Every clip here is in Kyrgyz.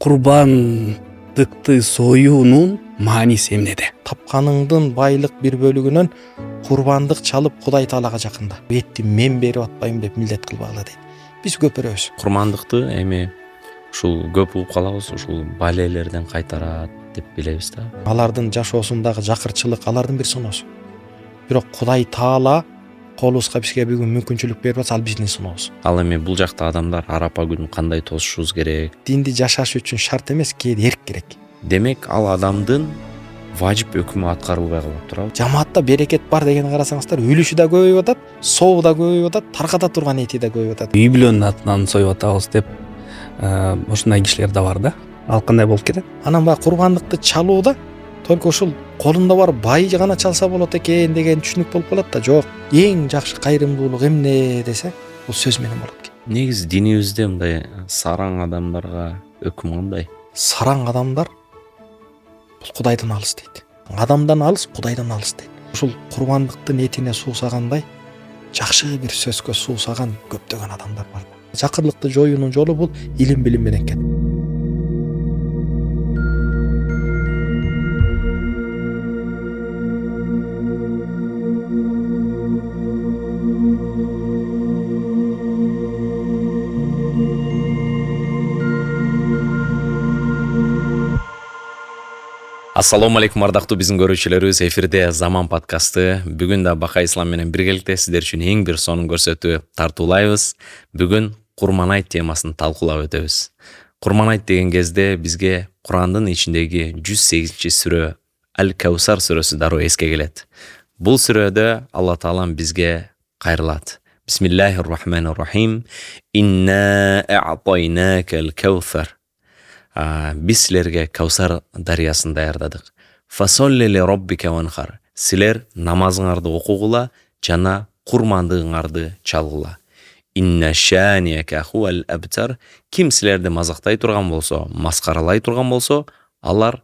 курбандыкты союунун мааниси эмнеде? Тапканыңдын байлык бир бөлүгүнөн курбандык чалып Кудай Таалага жакында. Этти мен берип атпайм деп милдет кылбагыла дейт. Биз көп беребиз. Курмандыкты эми ушул көп угуп калабыз, ушул балелерден кайтарат деп билебиз да. Алардын жашоосундагы жакырчылык алардын бир сыноосу. Бирок Кудай Таала колубузга бизге бүгүн мүмкүнчүлүк берип атса, ал биздин сынообуз. Ал эми бул жакта адамдар арапа күнүн кандай тосушубуз керек? Динди жашаш үчүн шарт эмес, кээде эрк керек. Демек ал адамдын важип өкүмү аткарылбай калып турабы? Жамаатта берекет бар деген карасаңыздар, өлүшү да көбөйүп атат, сообу да көбөйүп атат, тарката турган эти да көбөйүп атат. Үй бүлөнүн атынан союп атабыз деп ушундай кишилер да бар да. Ал кандай болуп кетет? Анан баягы курбандыкты чалууда только ушул колунда бар бай гана чалса болот экен деген түшүнүк болуп калат да. Жок, эң жакшы кайрымдуулук эмне десе, бул сөз менен болот экен. Негизи динибизде мындай сараң адамдарга өкүм кандай? Сараң адамдар бул Кудайдан алыс дейт. Адамдан алыс, Кудайдан алыс дейт. Ушул курбандыктын этине суусагандай жакшы бир сөзгө суусаган көптөгөн адамдар бар. Жакырлыкты жоюунун жолу бул илим билим менен экен. Ассалому алейкум ардактуу биздин көрүүчүлөрүбүз, эфирде Заман подкасты. Бүгүн да Бакай Ислам менен биргеликте сиздер үчүн эң бир сонун көрсөтүү тартуулайбыз. Бүгүн Курман айт темасын талкуулап өтөбүз. Курман айт деген кезде бизге Курандын ичиндеги 108-сүрө Аль-Каусар сүрөсү дароо эске келет. Бул сүрөдө Алла Таалам бизге кайрылат. Бисмиллахир-рахманир-рахим. Инна а'тайнакал каусар. Биз силерге Каусар дарыясын даярдадык. Фасолли ли роббика ванхар. Силер намазыңарды окугула жана курмандыгыңарды чалгыла. Инна шаниака хуал абтар. Ким силерди мазактай турган болсо, маскаралай турган болсо, алар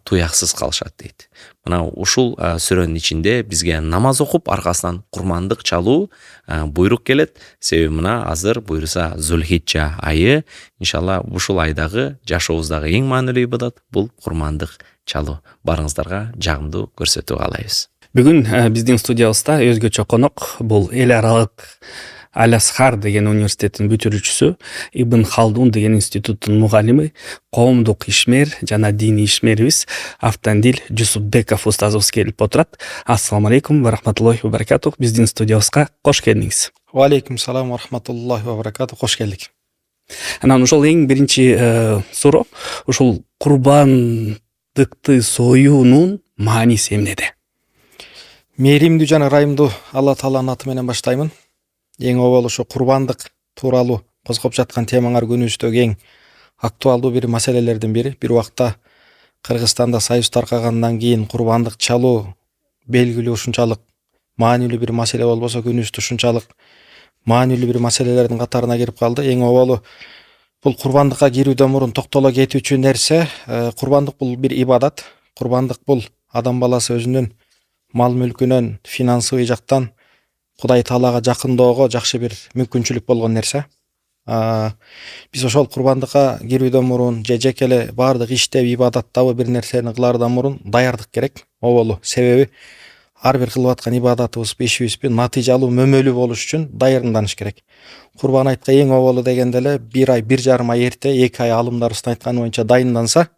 туяксыз калышат дейт. Мына ушул сүрөнүн ичинде бизге намаз окуп аркасынан курмандык чалуу буйрук келет. Себеби мына азыр буйруса Зулхиджа айы, иншалла ушул айдагы жашообуздагы эң маанилүү ибадат бул курмандык чалуу. Барыңыздарга жагымдуу көрсөтүү каалайбыз. Бүгүн биздин студиябызда өзгөчө конок бул эл аралык Аль-Азхар деген университеттин бүтүрүүчүсү, Ибн Халдун деген институттун мугалими, коомдук ишмер жана диний ишмерибиз Автандил Жусупбеков устазыбыз келип отурат. Ассаламу алейкум ва рахматуллахи ва баракатух. Биздин студиябызга кош келдиңиз. Ва алейкум салам ва рахматуллахи ва баракатух. Кош келдик. Анан ошол эң биринчи суроо, ушул курбандыкты союунун мааниси эмнеде? Мээримдүү жана ырайымдуу Алла Тааланын аты менен баштаймын. Эң обол ушу курбандык тууралуу козгоп жаткан темаңар күнүбүздөгү эң актуалдуу бир маселелердин бири. Бир убакта Кыргызстанда союз таркагандан кийин курбандык чалуу белгилүү ушунчалык маанилүү бир маселе болбосо, күнүбүздө ушунчалык маанилүү бир маселелердин катарына кирип калды. Эң оболу бул курбандыкка кирүүдөн мурун токтоло кетүүчү нерсе, курбандык бул бир ибадат. Курбандык бул адам баласы өзүнүн мал мүлкүнөн финансовый жактан Кудай Таалага жакынdoого жакшы бир мүмкүнчүлүк болгон нерсе. Биз ошол курбандыкка кирүүдөн мурун жеке эле баардык иштеп ибадаттабы бир нерсени кылаардан мурун даярдык керек. Оболу себеби ар бир кылып аткан ибадатыбызбы, ишибизби натыйжалуу, мөмөлүү болуш үчүн даярданыш керек. Курбан айтка эң оболу дегенде эле 1 ай, 1,5 ай эрте, 2 ай алымдарыбыздын айтканы боюнча дайынданса,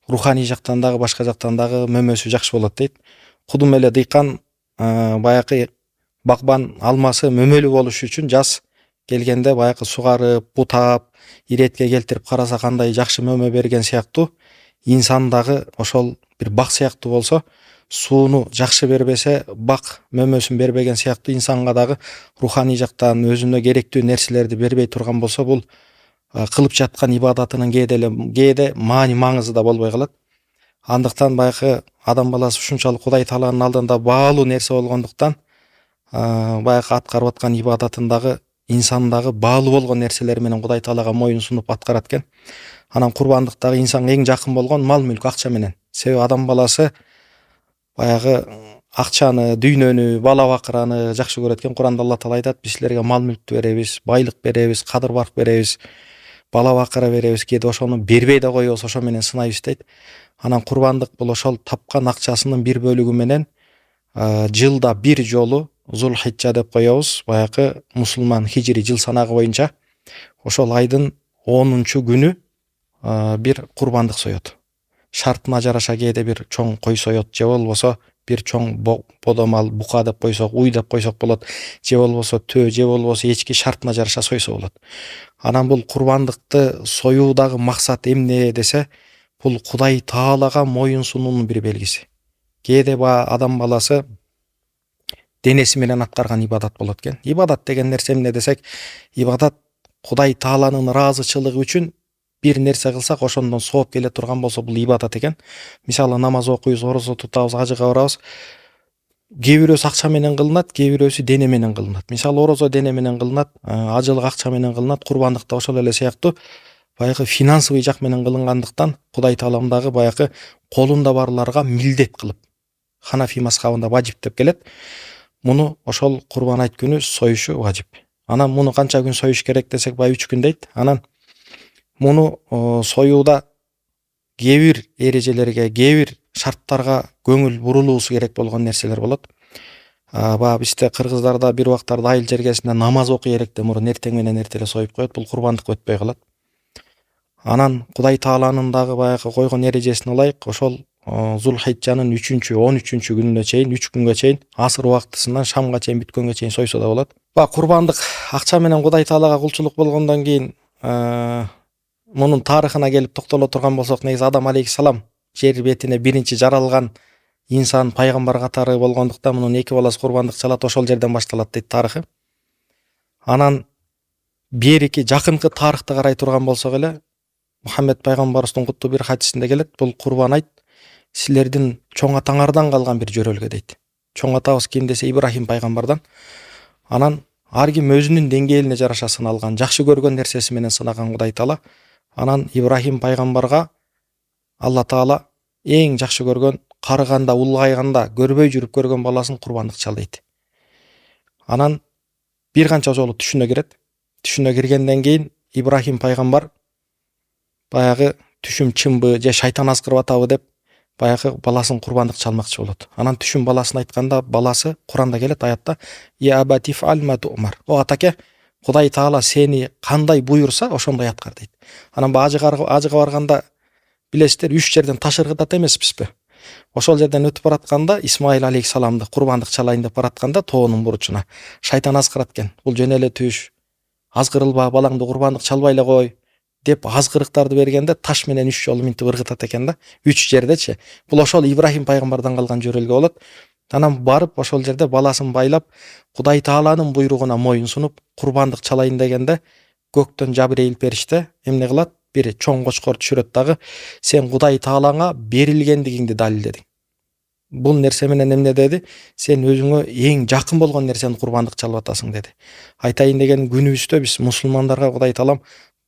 руханий жактан дагы башка жактан дагы мөмөсү жакшы болот дейт. Кудум эле дыйкан баягы багбан алмасы мөмөлүү болуш үчүн жаз келгенде баягы сугарып, бутап, иретке келтирип караса кандай жакшы мөмө берген сыяктуу, инсан дагы ошол бир бак сыяктуу болсо, сууну жакшы бербесе, бак мөмөсүн бербеген сыяктуу инсанга дагы руханий жактан өзүнө керектүү нерселерди бербей турган болсо, бул кылып жаткан ибадатынын кээде маани маңызы да болбой калат. Андыктан баягы адам баласы ушунчалык Кудай Тааланын алдында баалуу нерсе болгондуктан, баягы аткарып аткан ибадатындагы инсан дагы баалуу болгон нерселер менен Кудай Таалага моюн сунуп аткарат экен. Анан курбандыктагы инсанга эң жакын болгон мал мүлк, акча менен. Себеби адам баласы баягы акчаны, дүйнөнү, бала бакыраны жакшы көрөт экен. Куранда Алла Таала айтат: "Биз силерге мал мүлктү беребиз, байлык беребиз, кадыр барк беребиз. бала бакыра беребиз, кээде ошону бербей да коебуз, ошо менен сынайбыз дейт. Анан курбандык бул ошол тапкан акчасынын бир бөлүгү менен жылда бир жолу Зулхиджа деп коебуз, баягы мусулман хижри жыл санагы боюнча ошол айдын 10-чу күнү бир курбандык соёт. Шартына жараша кээде бир чоң кой соёт, же болбосо бир чоң бодомал, бука деп койсок, уй деп койсок болот, же болбосо төө, же болбосо эчки шартына жараша сойсо болот. Анан бул курбандыкты союудагы максат эмне десе, бул Кудай Таалага моюн сунуунун бир белгиси. Кээде адам баласы денеси менен аткарган ибадат болот экен. Ибадат деген нерсе эмне десек, ибадат Кудай Тааланын ыраазычылыгы үчүн бир нерсе кылсак ошондон сооп келе турган болсо бул ибадат экен. Мисалы намаз окуйбуз, орозо тутабыз, ажыга барабыз. Кээ бирөөсү акча менен кылынат, кээ бирөөсү дене менен кылынат. Мисалы орозо дене менен кылынат, ажылык акча менен кылынат, курбандык да ошол эле сыяктуу баягы финансовый жак менен кылынгандыктан Кудай Таалам дагы баягы колунда барларга милдет кылып, Ханафи мазхабында важип деп келет. Муну ошол курбан айт күнү союшу важип. Анан муну канча күн союш керек десек, 3 күн дейт. Анан муну союуда кээ бир эрежелерге, кээ бир шарттарга көңүл бурулуусу керек болгон нерселер болот. Бизде кыргыздарда бир убактарда айыл жергесинде намаз окуй эректен мурун эртең менен эртеле союп коет, бул курбандык өтпөй калат. Анан Кудай Тааланын дагы баягы койгон эрежесине ылайык, ошол Зулхиджанын 3-чү, 13-чү күнүнө чейин, 3 күнгө чейин, асыр убактысынан шамга чейин бүткөнгө чейин сойсо да болот. Курбандык акча менен Кудай Таалага кулчулук болгондон кийин мунун тарыхына келип токтоло турган болсок, негизи Адам алейхиссалам жер бетине биринчи жаралган инсан, пайгамбар катары болгондуктан мунун 2 баласы курбандык чалат, ошол жерден башталат дейт тарыхы. Анан берики жакынкы тарыхты карай турган болсок эле, Мухаммед пайгамбарыбыздын куттуу бир хадисинде келет, бул курбан айт силердин чоң атаңардан калган бир жөрөлгө дейт. Чоң атабыз ким десе, Ибрахим пайгамбардан. Анан ар ким өзүнүн деңгээлине жараша сыналган, жакшы көргөн нерсеси менен сынаган Кудай Таала. Анан Ибрахим пайгамбарга Алла Таала эң жакшы көргөн, карыганда, улгайганда көрбөй жүрүп көргөн баласын курбандык чал дейт. Анан бир канча жолу түшүнө кирет. Түшүнө киргенден кийин Ибрахим пайгамбар баягы түшүм чымбы же шайтан азгырып атабы деп баягы баласын курбандык чалмакчы болот. Анан түшүм баласын айтканда, баласы Куранда келет аятта: "Я абатиф алмату умар". О атаке, Кудай Таала сени кандай буйрса ошондой аткар дейт. Анан ажыга барганда билесиздер, 3 жерден таш ыргытат эмеспизби? Ошол жерден өтүп баратканда Исмаил алейхиссаламды курбандык чалайын деп баратканда тоонун буручуна шайтан азгырат экен. Бул жөн эле түш. Азгырылба, балаңды курбандык чалбай эле кой деп азгырыктарды бергенде таш менен 3 жолу минтип ыргытат экен да. 3 жердечи. Бул ошол Ибрахим пайгамбардан калган жөрөлгө болот. Анан барып ошол жерде баласын байлап, Кудай Тааланын буйругуна моюн сунуп, курбандык чалайын дегенде көктөн Жабирейил периште эмне кылат? Бир чоң кочкор түшүрөт дагы, сен Кудай Таалаңа берилгендигиңди далилдедиң. Бул нерсе менен эмне деди? Сен өзүңө эң жакын болгон нерсени курбандык чалып атасың деди. Айтайын деген күнүбүздө биз мусулмандарга Кудай Таалам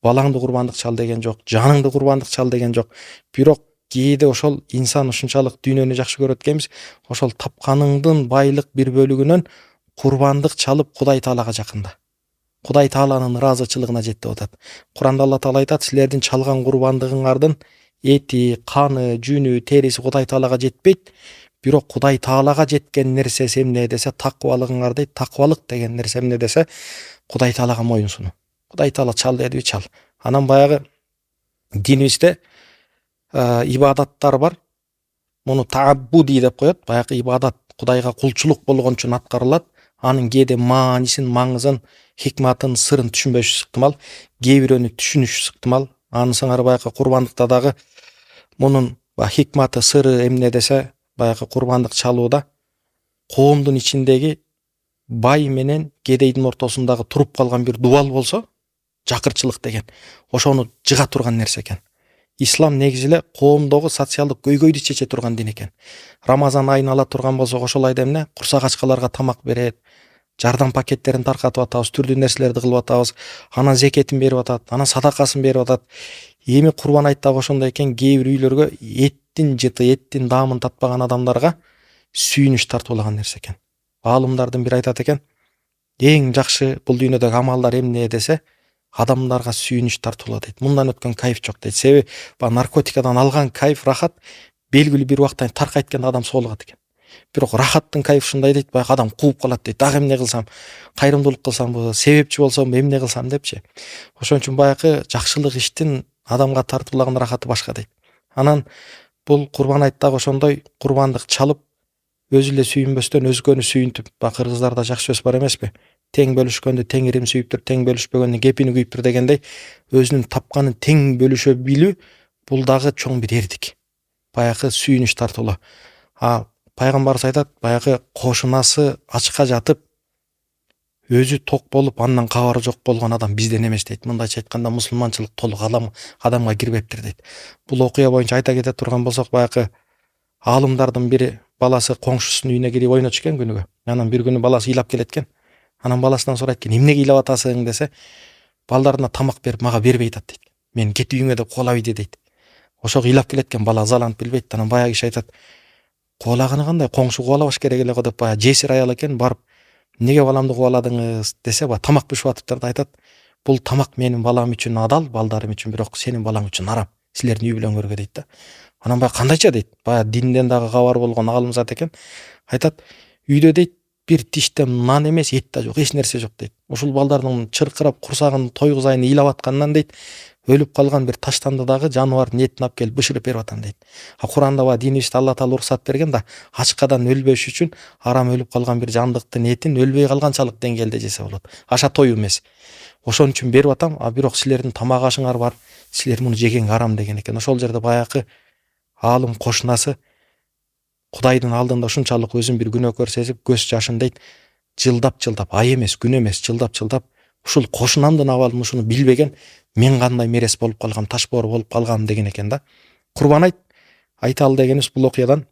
балаңды курбандык чал деген жок, жаныңды курбандык чал деген жок. Бирок кээде ошол инсан ушунчалык дүйнөнү жакшы көрөт экенбиз, ошол тапканыңдын байлык бир бөлүгүнөн курбандык чалып Кудай Таалага жакында. Кудай Тааланын ыраазычылыгына жет деп атат. Куранда Алла Таала айтат: "Силердин чалган курбандыгыңардын эти, каны, жүнү, териси Кудай Таалага жетпейт. Бирок Кудай Таалага жеткен нерсеси эмне десе, такыбалыгыңар дейт. Такыбалык деген нерсе эмне десе, Кудай Таалага моюн сунуу. Кудай Таала чал дедиби, чал." Анан баягы динибизде ибадаттар бар. Муну тааббуди деп коет. Баягы ибадат Кудайга кулчулук болгон үчүн аткарылат. Анын кээде маанисин, маңызын, хикматын, сырын түшүнбөшү ыктымал, кээ бирөөнү түшүнүшү ыктымал. Анысыңар баягы курбандыкта дагы мунун хикматы, сыры эмне десе, баягы курбандык чалууда коомдун ичиндеги бай менен кедейдин ортосундагы туруп калган бир дубал болсо, жакырчылык деген, ошону жыга турган нерсе экен. Ислам негизи эле коомдогу социалдык көйгөйдү чече турган дин экен. Рамазан айын ала турган болсок, ошол айда эмне? Курсак ачкаларга тамак берет, жардам пакеттерин таркатып атабыз, түрдүү нерселерди кылып атабыз, анан зекетин берип атат, анан садакасын берип атат. Эми курбан айтта ошондой экен, кээ бир үйлөргө эттин жыты, эттин даамын татпаган адамдарга сүйүнүч тартуулаган нерсе экен. Аалымдардын бири айтат экен, эң жакшы бул дүйнөдөгү амалдар эмне десе, адамдарга сүйүнүч тартуулоо дейт. Мындан өткөн кайф жок дейт. Себеби наркотикадан алган кайф, рахат белгилүү бир убакыттан таркайт экен, адам соолугат экен. Бирок рахаттын кайфы ушундай дейт, баягы адам кууп калат дейт. Дагы эмне кылсам, кайрымдуулук кылсамбы, себепчи болсом эмне кылсам депчи. Ошон үчүн баягы жакшылык иштин адамга тартуулаган рахаты башка дейт. Анан бул Курбан айт дагы ошондой, курбандык чалып, өзү эле сүйүнбөстөн өзгөнү сүйүнтүп, кыргыздарда жакшы сөз бар эмеспи? Тең бөлүшкөндө теңирим сүйүптүр, тең бөлүшпөгөндүн кепини күйүптүр дегендей, өзүнүн тапканын тең бөлүшө билүү бул дагы чоң бир эрдик. Баягы сүйүнүч тартуулоо. Пайгамбарыбыз айтат, баягы кошунасы ачка жатып, өзү ток болуп, андан кабары жок болгон адам бизден эмес дейт. Мындайча айтканда, мусулманчылык толук адамга кирбептир дейт. Бул окуя боюнча айта кете турган болсок, баягы аалымдардын бири баласы коңшусунун үйүнө кирип ойночу экен күнүгө. Анан бир күнү баласы ыйлап келет экен. Анан баласынан сурайт экен, эмнеге ыйлап атасың десе, балдарына тамак берип, мага бербей атат дейт. Мен кет үйүңө деп кубалап ийди дейт. Ошого ыйлап келет экен, бала ызаланып билбейт. Анан баягы киши айтат, кубалаганы кандай, коңшу кубалабаш керек эле го деп, баягы жесир аял экен, барып, эмнеге баламды кубаладыңыз десе, баягы тамак бишип атыптыр да, айтат, бул тамак менин балам үчүн адал, балдарым үчүн, бирок сенин балаң үчүн арам. Силердин үй бүлөңөргө дейт да. Анан баягы кандайча дейт, баягы динден дагы кабар болгон аалым зат экен. Айтат, үйдө дейт, бир тиштем нан эмес, эт да жок, эч нерсе жок дейт. Ушул балдардын чыркырап курсагын тойгузайын ыйлап аткандан дейт, өлүп калган бир таштанды дагы жаныбардын этин алып келип бышырып берип атам дейт. Куранда ба динибизде Алла Таала уруксат берген да, ачкадан өлбөш үчүн арам өлүп калган бир жандыктын этин өлбөй калганчалык деңгээлде жесе болот. Аша тою эмес. Ошон үчүн берип атам, бирок силердин тамак ашыңар бар, силер муну жегең арам деген экен. Ошол жерде баягы аалым кошунасы Кудайдын алдында ушунчалык өзүн бир күнөөкөр сезип, көз жашын дейт, жылдап, ай эмес, күн эмес, жылдап, ушул кошунамдын абалын ушуну билбеген, мен кандай мерес болуп калгам, ташбоор болуп калгам деген экен да. Курбан айт айталы дегенибиз бул окуядан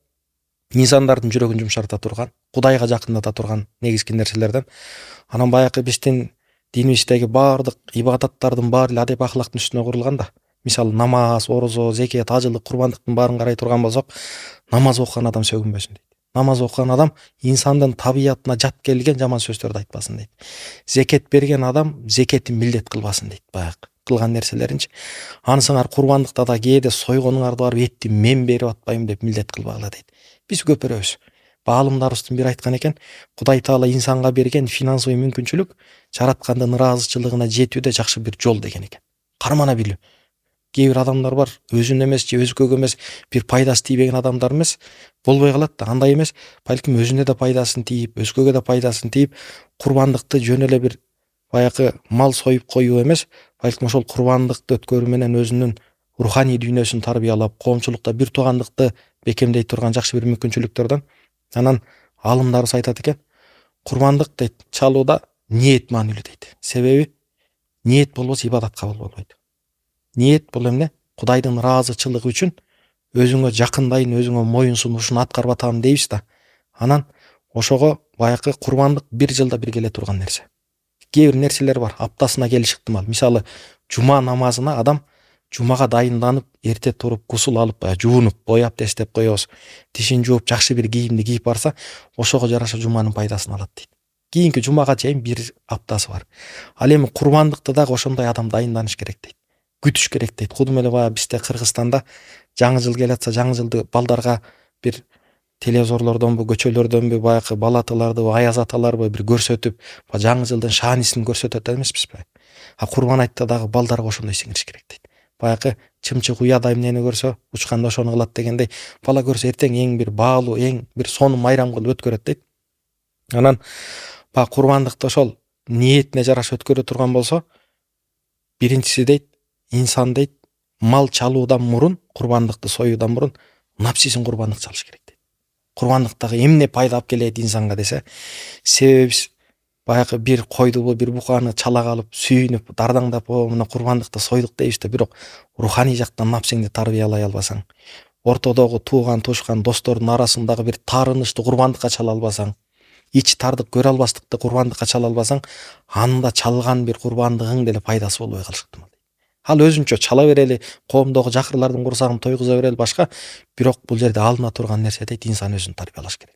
инсандардын жүрөгүн жумшарта турган, Кудайга жакындата турган негизги нерселерден. Анан баягы биздин динибиздеги баардык ибадаттардын баары эле адеп ахлактын үстүнө курулган да. Мисалы намаз, орозо, зекет, ажылык, курбандыктын баарын карай турган болсок, намаз окуган адам сөгүнбөсүн дейт. Намаз окуган адам инсандын табиятына жат келген жаман сөздөрдү айтпасын дейт. Зекет берген адам зекетин милдет кылбасын дейт, баягы кылган нерселеринчи. Анысыңар курбандыкта да кээде сойгонуңарды барып этти мен берип атпайм деп милдет кылбагыла дейт. Биз көпөрөбүз. Баалымдарыбыздын бири айткан экен, Кудай Таала инсанга берген финансовый мүмкүнчүлүк жараткандын ыраазычылыгына жетүүдө жакшы бир жол деген экен. Кармана билүү. Кээ бир адамдар бар, өзүн эмес же өзгөгө эмес, бир пайдасы тийбеген адамдар эмес, болбой калат да. Андай эмес, балким өзүнө да пайдасын тийип, өзгөгө да пайдасын тийип, курбандыкты жөн эле бир баягы мал союп коюу эмес, балким ошол курбандыкты өткөрүү менен өзүнүн руханий дүйнөсүн тарбиялап, коомчулукта бир туугандыкты бекемдей турган жакшы бир мүмкүнчүлүктөрдөн. Анан аалымдарыбыз айтат экен, курбандык дейт, чалууда ниет маанилүү дейт. Себеби ниет болбосо ибадат кабыл болбойт. Ниет бул эмне? Кудайдын ыраазычылыгы үчүн өзүңө жакындайын, өзүңө моюн сунушун аткарып атам дейбиз да. Анан ошого баягы курбандык бир жылда бир келе турган нерсе. Кээ бир нерселер бар, аптасына келиши ыктымал. Мисалы, жума намазына адам жумага дайынданып, эрте туруп, гусул алып, жуунуп, бояп тестеп коебуз. Тишин жууп, жакшы бир кийимди кийип барса, ошого жараша жуманын пайдасын алат дейт. Кийинки жумага чейин бир аптасы бар. Ал эми курбандыкты дагы ошондой адам дайынданыш керек дейт. Күтүш керек дейт. Кудум эле баягы бизде Кыргызстанда жаңы жыл келатса, жаңы жылды балдарга бир телевизорлордонбу, көчөлөрдөнбү, баягы балаталарды, аяз аталарбы бир көрсөтүп, жаңы жылдын шаанисин көрсөтөт эмеспизби? Курбан айтта дагы балдарга ошондой сиңириш керек дейт. Баягы чымчык уяда эмнени көрсө, учканда ошону кылат дегендей, бала көрсө эртең эң бир баалуу, эң бир сонун майрам кылып өткөрөт дейт. Анан баягы курбандыкты ошол ниетине жараша өткөрө турган болсо, биринчиси дейт, инсан дейт, мал чалуудан мурун, курбандыкты союудан мурун напсисин курбандык чалыш керек дейт. Курбандыктагы эмне пайда алып келет инсанга десе, себеби биз баягы бир койдубу, бир буканы чала калып, сүйүнүп, дардаңдап, мына курбандыкты сойдук дейбиз да, бирок руханий жактан напсиңди тарбиялай албасаң, ортодогу тууган тушкан достордун арасындагы бир таарынычты курбандыкка чала албасаң, ич тардык көрө албастыкты курбандыкка чала албасаң, анда чалган бир курбандыгың деле пайдасы болбой калышы ыктымал. Ал өзүнчө чала берели, коомдогу жакырлардын курсагын тойгуза берели башка, бирок бул жерде алына турган нерсе дейт, инсан өзүн тарбиялаш керек.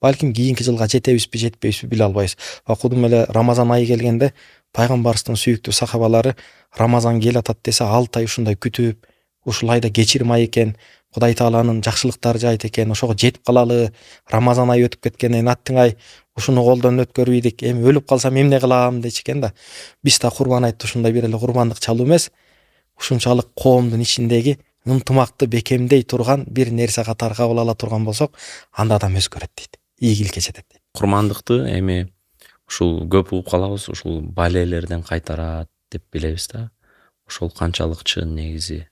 балким кийинки жылга жетебизби жетпейбизби биле албайбыз. Кудум эле Рамазан айы келгенде пайгамбарыбыздын сүйүктүү сахабалары Рамазан келатат десе 6 ай ушундай күтүп, ушул айда кечирим ай экен, Кудай Тааланын жакшылыктары жайт экен, ошого жетип калалы, Рамазан айы өтүп кеткенден аттың ай ушуну колдон өткөрбөйдүк, эми өлүп калсам эмне кылам дечи экен да. Биз да курбан айтты ушундай бир эле курбандык чалуу эмес, ушунчалык коомдун ичиндеги ынтымакты бекемдей турган бир нерсе катары кабыл ала турган болсок, анда адам өзгөрөт дейт. Ийгиликке жетет дейт. Курмандыкты эми ушул көп угуп калабыз, ушул балелерден кайтарат деп билебиз да. Ошол канчалык чын негизи?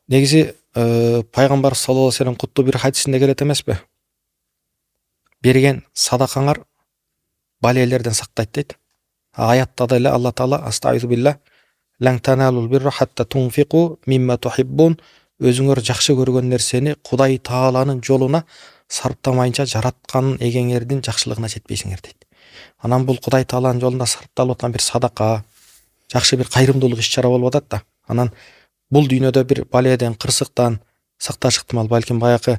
Негизи пайгамбар саллаллаху алейхи вассалам куттуу бир хадисинде келет эмеспи? Берген садакаңар балелерден сактайт дейт. Аятта да эле Алла Таала астаизу билла лан таналул бирра хатта тунфику мимма тухиббун, өзүңөр жакшы көргөн нерсени Кудай Тааланын жолуна сарптамайынча жараткан эгеңердин жакшылыгына жетпейсиңер дейт. Анан бул Кудай Тааланын жолунда сарпталып аткан бир садака, жакшы бир кайрымдуулук иш-чара болуп атат да. Анан бул дүйнөдө бир баледен, кырсыктан сакташ ыктымал. Балким баягы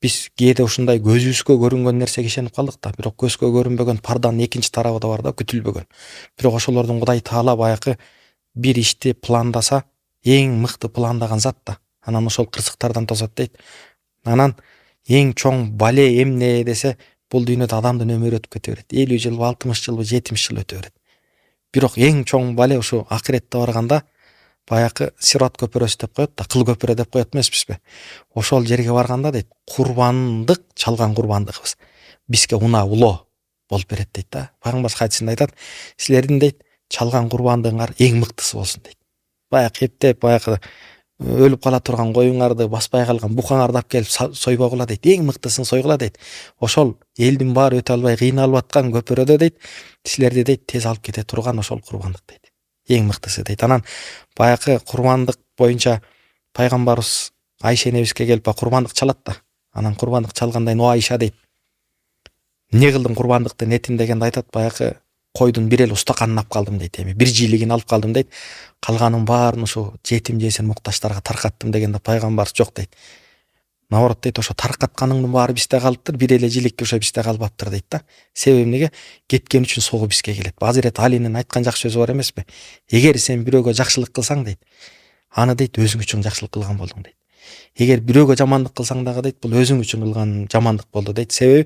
биз кээде ушундай көзүбүзгө көрүнгөн нерсеге ишенип калдык да, бирок көзгө көрүнбөгөн парданын экинчи тарабы да бар да, күтүлбөгөн. Бирок ошолордун Кудай Таала баягы бир ишти пландаса, эң мыкты пландаган зат да. Анан ошол кырсыктардан тосот дейт. Анан эң чоң бале эмне десе, бул дүйнөдө адамдын өмүрү өтүп кете берет. 50 жылбы, 60 жылбы, 70 жыл өтө берет. Бирок эң чоң бале ушу акыретте барганда баягы Сират көпүрөсү деп коет да, кыл көпүрө деп коет эмеспизби? Ошол жерге барганда дейт, курбандык чалган курбандыгыбыз бизге унаа улоо болуп берет дейт да. Пайгамбар хадисинде айтат, силердин дейт чалган курбандыгыңар эң мыктысы болсун дейт. Баягы эптеп, баягы өлүп кала турган коюңарды, баспай калган букаңарды алып келип сойбогула дейт. Эң мыктысын сойгула дейт. Ошол элдин баары өтө албай кыйналып аткан көпүрөдө дейт, силерди дейт тез алып кете турган ошол курбандык дейт. Эң мыктысы дейт. Анан баягы курбандык боюнча пайгамбарыбыз Айша энебизге келип курбандык чалат да. Анан курбандык чалгандан кийин Айша дейт, эмне кылдың курбандыктын этин дегенде айтат, баягы койдун бир эле устаканын алып калдым дейт, эми бир жийлигин алып калдым дейт. Калганын баарын ушу жетим жесир мукташтарга таркаттым дегенде пайгамбарыбыз жок дейт. Наоборот дейт, ошо таркатканыңдын баары бизде калыптыр, бир эле жилик ошо бизде калбаптыр дейт да. Себеби эмнеге? Кеткен үчүн согу бизге келет. Азирет Алинин айткан жакшы сөзү бар эмеспи? Эгер сен бирөөгө жакшылык кылсаң дейт, аны дейт өзүң үчүн жакшылык кылган болдуң дейт. Эгер бирөөгө жамандык кылсаң дагы дейт, бул өзүң үчүн кылган жамандык болду дейт. Себеби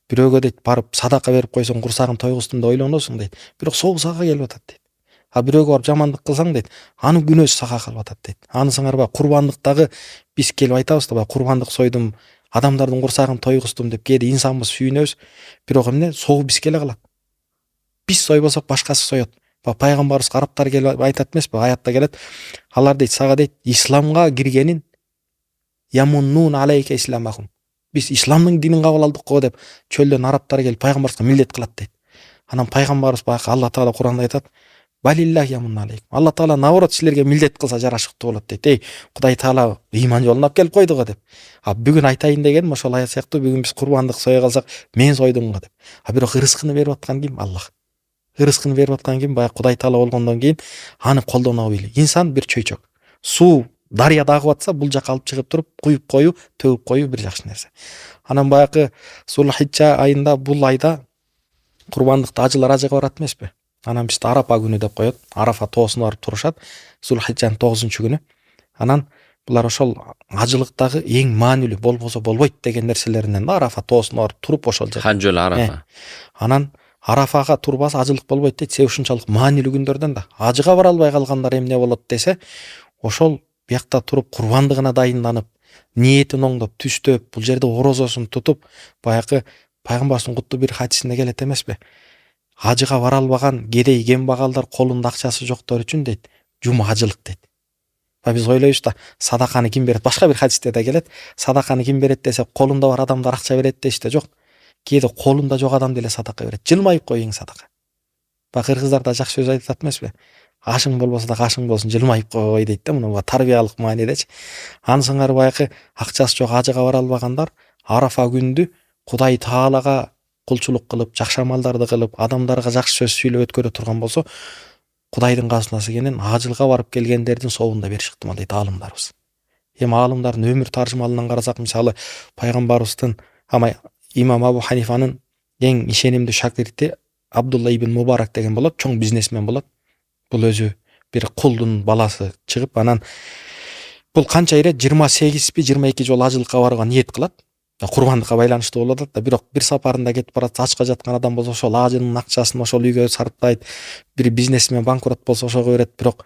бирөөгө дейт барып садака берип койсоң, курсагын тойгуздум деп ойлоносуң дейт. Бирок согу сага келип атат дейт. А бирөөгө барып жамандык кылсаң дейт, анын күнөөсү сага калып атат дейт. Анысыңар баягы курбандыктагы биз келип айтабыз да, баягы курбандык сойдум, адамдардын курсагын тойгуздум деп кээде инсанбыз сүйүнөбүз. Бирок эмне? Согу бизге эле калат. Биз сойбосок башкасы соет. Пайгамбарыбыз арабтар келип айтат эмеспи? Аятта келет. Алар дейт сага дейт исламга киргенин ямуннун алейка исламахум. Биз исламдын динин кабыл алдык го деп чөлдөн арабтар келип пайгамбарыбызга милдет кылат дейт. Анан пайгамбарыбыз баягы Алла Таала Куранда айтат, балиллахи ямунна алейкум. Алла Таала наоборот силерге милдет кылса жарашыктуу болот дейт. Эй, Кудай Таала ыйман жолуна алып келип койду го деп. А бүгүн айтайын дегеним ошол аят сыяктуу, бүгүн биз курбандык сое калсак, мен сойдум го деп. А бирок рызкыны берип аткан ким? Аллах. Рызкыны берип аткан ким? Баягы Кудай Таала болгондон кийин аны колдоно били. Инсан бир чөйчөк. Суу дарыяда агып атса, бул жака алып чыгып туруп, куюп коюу, төгүп коюу бир жакшы нерсе. Анан баягы Зулхижжа айында, бул айда курбандыкты ажылар ажыга барат эмеспи? Анан бизде Арапа күнү деп коет. Арафа тоосуна барып турушат. Зулхижжанын 9-күнү. Анан булар ошол ажылыктагы эң маанилүү, болбосо болбойт деген нерселеринен Арафа тоосуна барып туруп ошол жерде. Хажжөл Арафа. Анан Арафага турбаса ажылык болбойт дейт. Себеби ушунчалык маанилүү күндөрдөн да. Ажыга бара албай калгандар эмне болот десе, ошол биякта туруп курбандыгына дайынданып, ниетин оңдоп, түстөп, бул жерде орозосун тутуп, баягы пайгамбарыбыздын куттуу бир хадисинде келет эмеспи? Ажыга бара албаган кедей кембагалдар, колунда акчасы жоктор үчүн дейт, жума ажылык дейт. Биз ойлойбуз да, садаканы ким берет? Башка бир хадисте да келет. Садаканы ким берет десе, колунда бар адамдар акча берет дейт да, жок. Кээде колунда жок адам деле садака берет. Жылмайып коюң садака. Кыргыздар да жакшы сөз айтат эмеспи? Ашың болбосо да ашың болсун, жылмайып кой дейт да, муну тарбиялык маанидечи. Анысыңар баягы акчасы жок ажыга бара албагандар Арафа күндү Кудай Таалага кулчулук кылып, жакшы амалдарды кылып, адамдарга жакшы сөз сүйлөп өткөрө турган болсо, Кудайдын казынасы экенин ажылга барып келгендердин соогунда бериши ыктымал дейт аалымдарыбыз. Эми аалымдардын өмүр таржымалынан карасак, мисалы пайгамбарыбыздын имам Абу Ханифанын эң ишенимдүү шакирти Абдулла ибн Мубарак деген болот, чоң бизнесмен болот. Бул өзү бир кулдун баласы чыгып, анан бул канча ирет 28-22 жолу ажылыкка барууга ниет кылат. Курбандыкка байланыштуу болуп атат да, бирок бир сапарында кетип барат, ачка жаткан адам болсо ошол ажынын акчасын ошол үйгө сарптайт. Бир бизнесмен банкрот болсо ошого берет, бирок